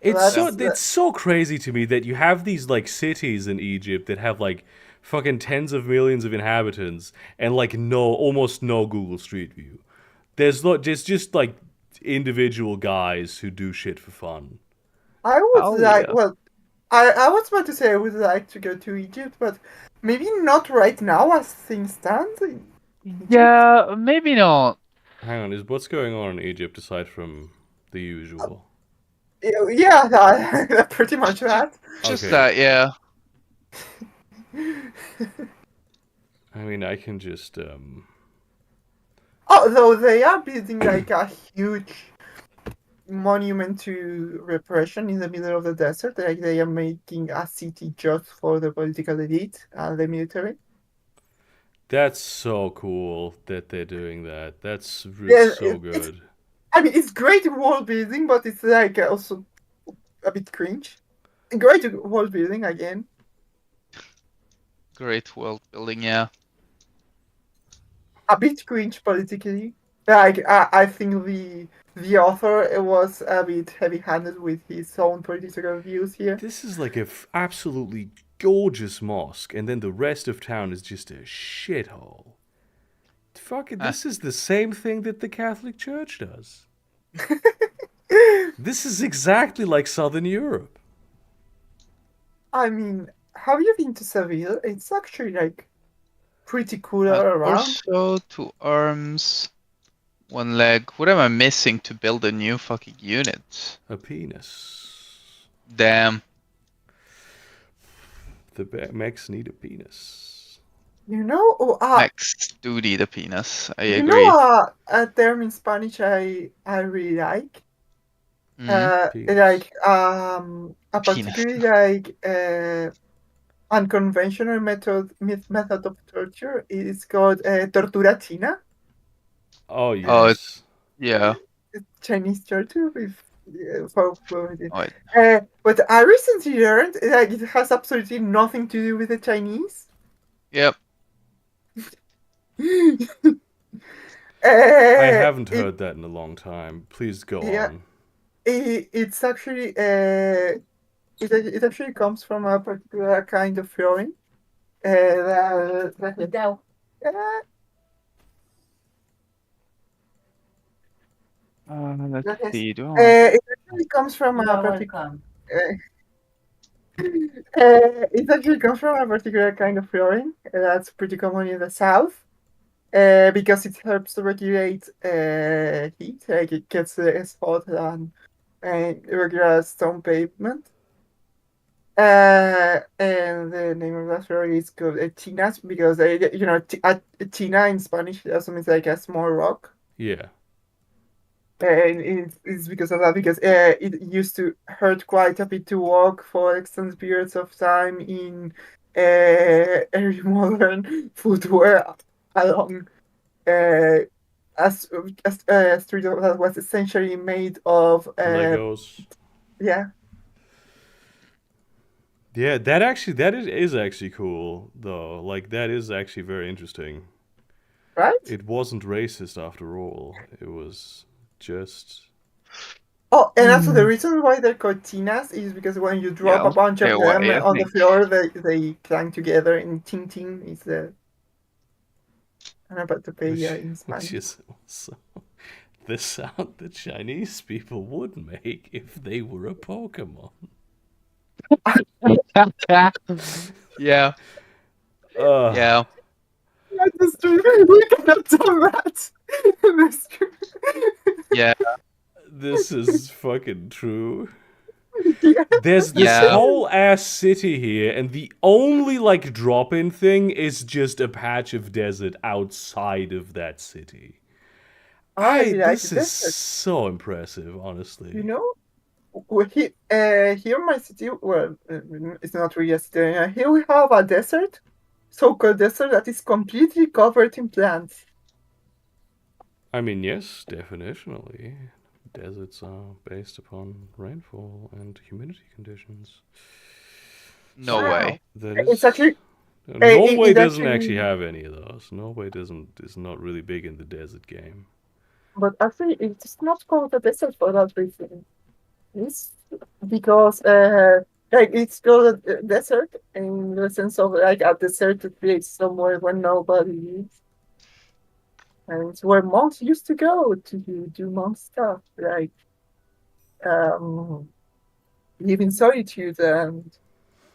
It's That's- so crazy to me that you have these like cities in Egypt that have like fucking tens of millions of inhabitants and like almost no Google Street View. There's just like individual guys who do shit for fun. I would Oh, like. yeah. Well, I was about to say I would like to go to Egypt, but maybe not right now as things stand. In Egypt. Yeah, maybe not. Hang on, what's going on in Egypt aside from the usual? Yeah, that, pretty much that. Just Okay. that, yeah. I mean, I can just Although they are building like a huge monument to repression in the middle of the desert, like they are making a city just for the political elite and the military. That's so cool that they're doing that. That's Yeah, so it's good. I mean, it's great world building, but it's like also a bit cringe. Great world building again. Great world building, yeah. A bit cringe politically. Like I think the author was a bit heavy-handed with his own political views here. This is like a absolutely gorgeous mosque, and then the rest of town is just a shithole. Fuck it, this is the same thing that the Catholic Church does. This is exactly like Southern Europe. I mean, have you been to Seville? It's actually like pretty cool all around. Also, 2 arms, 1 leg. What am I missing to build a new fucking unit? A penis. Damn. The mechs need a penis. You know, Next duty, the penis. I you agree. know a term in Spanish I really like. Penis. Like a particularly like unconventional method of torture is called tortura china. Oh yes. Yeah. It's Chinese torture with for Oh, but I recently learned like it has absolutely nothing to do with the Chinese. yep. I haven't heard that in a long time. Please go on. It's actually it actually comes from a particular kind of flooring. Cuidado. Let's see. It actually comes from You a are particular. welcome. It actually comes from a particular kind of flooring that's pretty common in the south. Because it helps to regulate heat, like it gets less hot than regular stone pavement. And the name of that flooring is called tinas because tina in Spanish also means like a small rock. Yeah. And it's because of that, because it used to hurt quite a bit to walk for extended periods of time in early modern footwear along a street that was essentially made of Legos. yeah. Yeah, that is actually cool though. Like that is actually very interesting. Right? It wasn't racist after all. It was just Oh, and also the reason why they're called tinas is because when you drop a bunch of them on the floor, they clang together, and ting ting is the. I'm about to pay in Spanish. Which is also the sound the Chinese people would make if they were a Pokemon. Yeah. Uh, Yeah. That's true. We cannot do that. That's true. Yeah. This is fucking true. Yeah. There's this Yeah. whole ass city here, and the only like drop-in thing is just a patch of desert outside of that city. I really like This the is desert. so impressive, honestly. You know, here in my city, well, it's not really a city. Here we have a desert, so-called desert that is completely covered in plants. I mean, yes, definitionally. Deserts are based upon rainfall and humidity conditions. No Wow. way. That It's is. actually Norway it doesn't actually, actually have any of those. Norway is not really big in the desert game. but actually, it's not called a desert for that reason. It's because like it's called a desert in the sense of like a deserted place somewhere where nobody lives. And it's where monks used to go to do monk stuff, like um, live in solitude and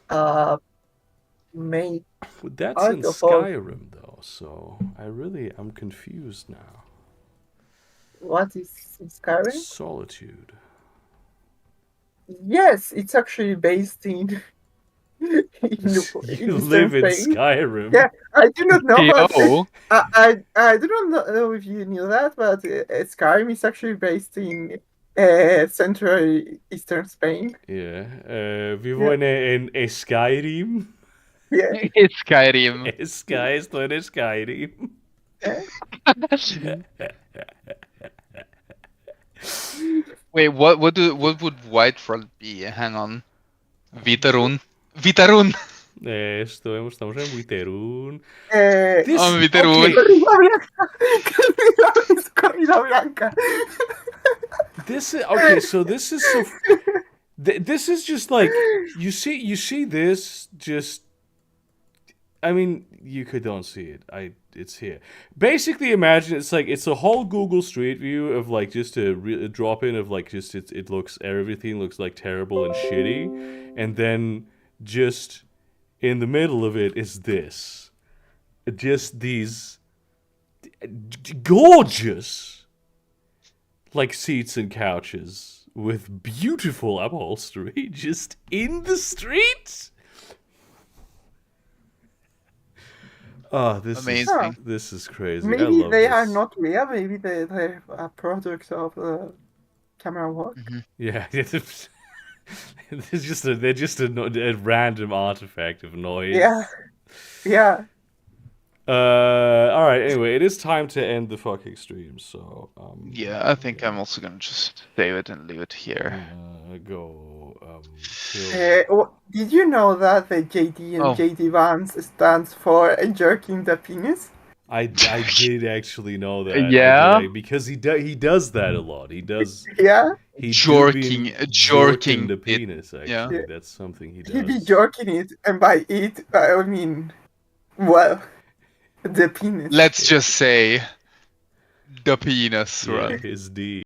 uh, make But that's in art of all. Skyrim, though, so I'm confused now. What is Skyrim? Solitude. Yes, it's actually based in in You Eastern live in Spain. Skyrim. Yeah, I do not know, but Yo. I do not know if you knew that, but Skyrim is actually based in Central Eastern Spain. Yeah. Vi wonen in Skyrim. Yeah, It's Skyrim. Sky is not in Skyrim. yeah. Wait, what would Whitefront be? Hang on. Vitarun. Vitarun. Estamos en Witerun. This, Oh, Viterun. Corrida Blanca. This is okay. So this is so. This is just like you see this just. I mean, you don't see it. It's here. Basically, imagine it's a whole Google Street View of like just a drop in of like just everything looks like terrible and shitty, and then just in the middle of it is this, just these gorgeous like seats and couches with beautiful upholstery just in the street. Oh, Amazing. This is crazy. I Maybe love they this. are not real. Maybe they're a product of camera work. Yeah, it's they're just a random artifact of noise. Yeah, yeah. All right. Anyway, it is time to end the fucking stream. So Yeah, I think I'm also gonna just save it and leave it here. Go. Did you know that the JD and Oh. JD Vans stands for jerking the penis? I did actually know that. Yeah? because he does that a lot. He does. Yeah, He Jorking jorking the it. penis. Actually, Yeah. that's something he does. he be jerking it, and by it I mean, well, the penis. Let's just say the penis Yeah, run. his D.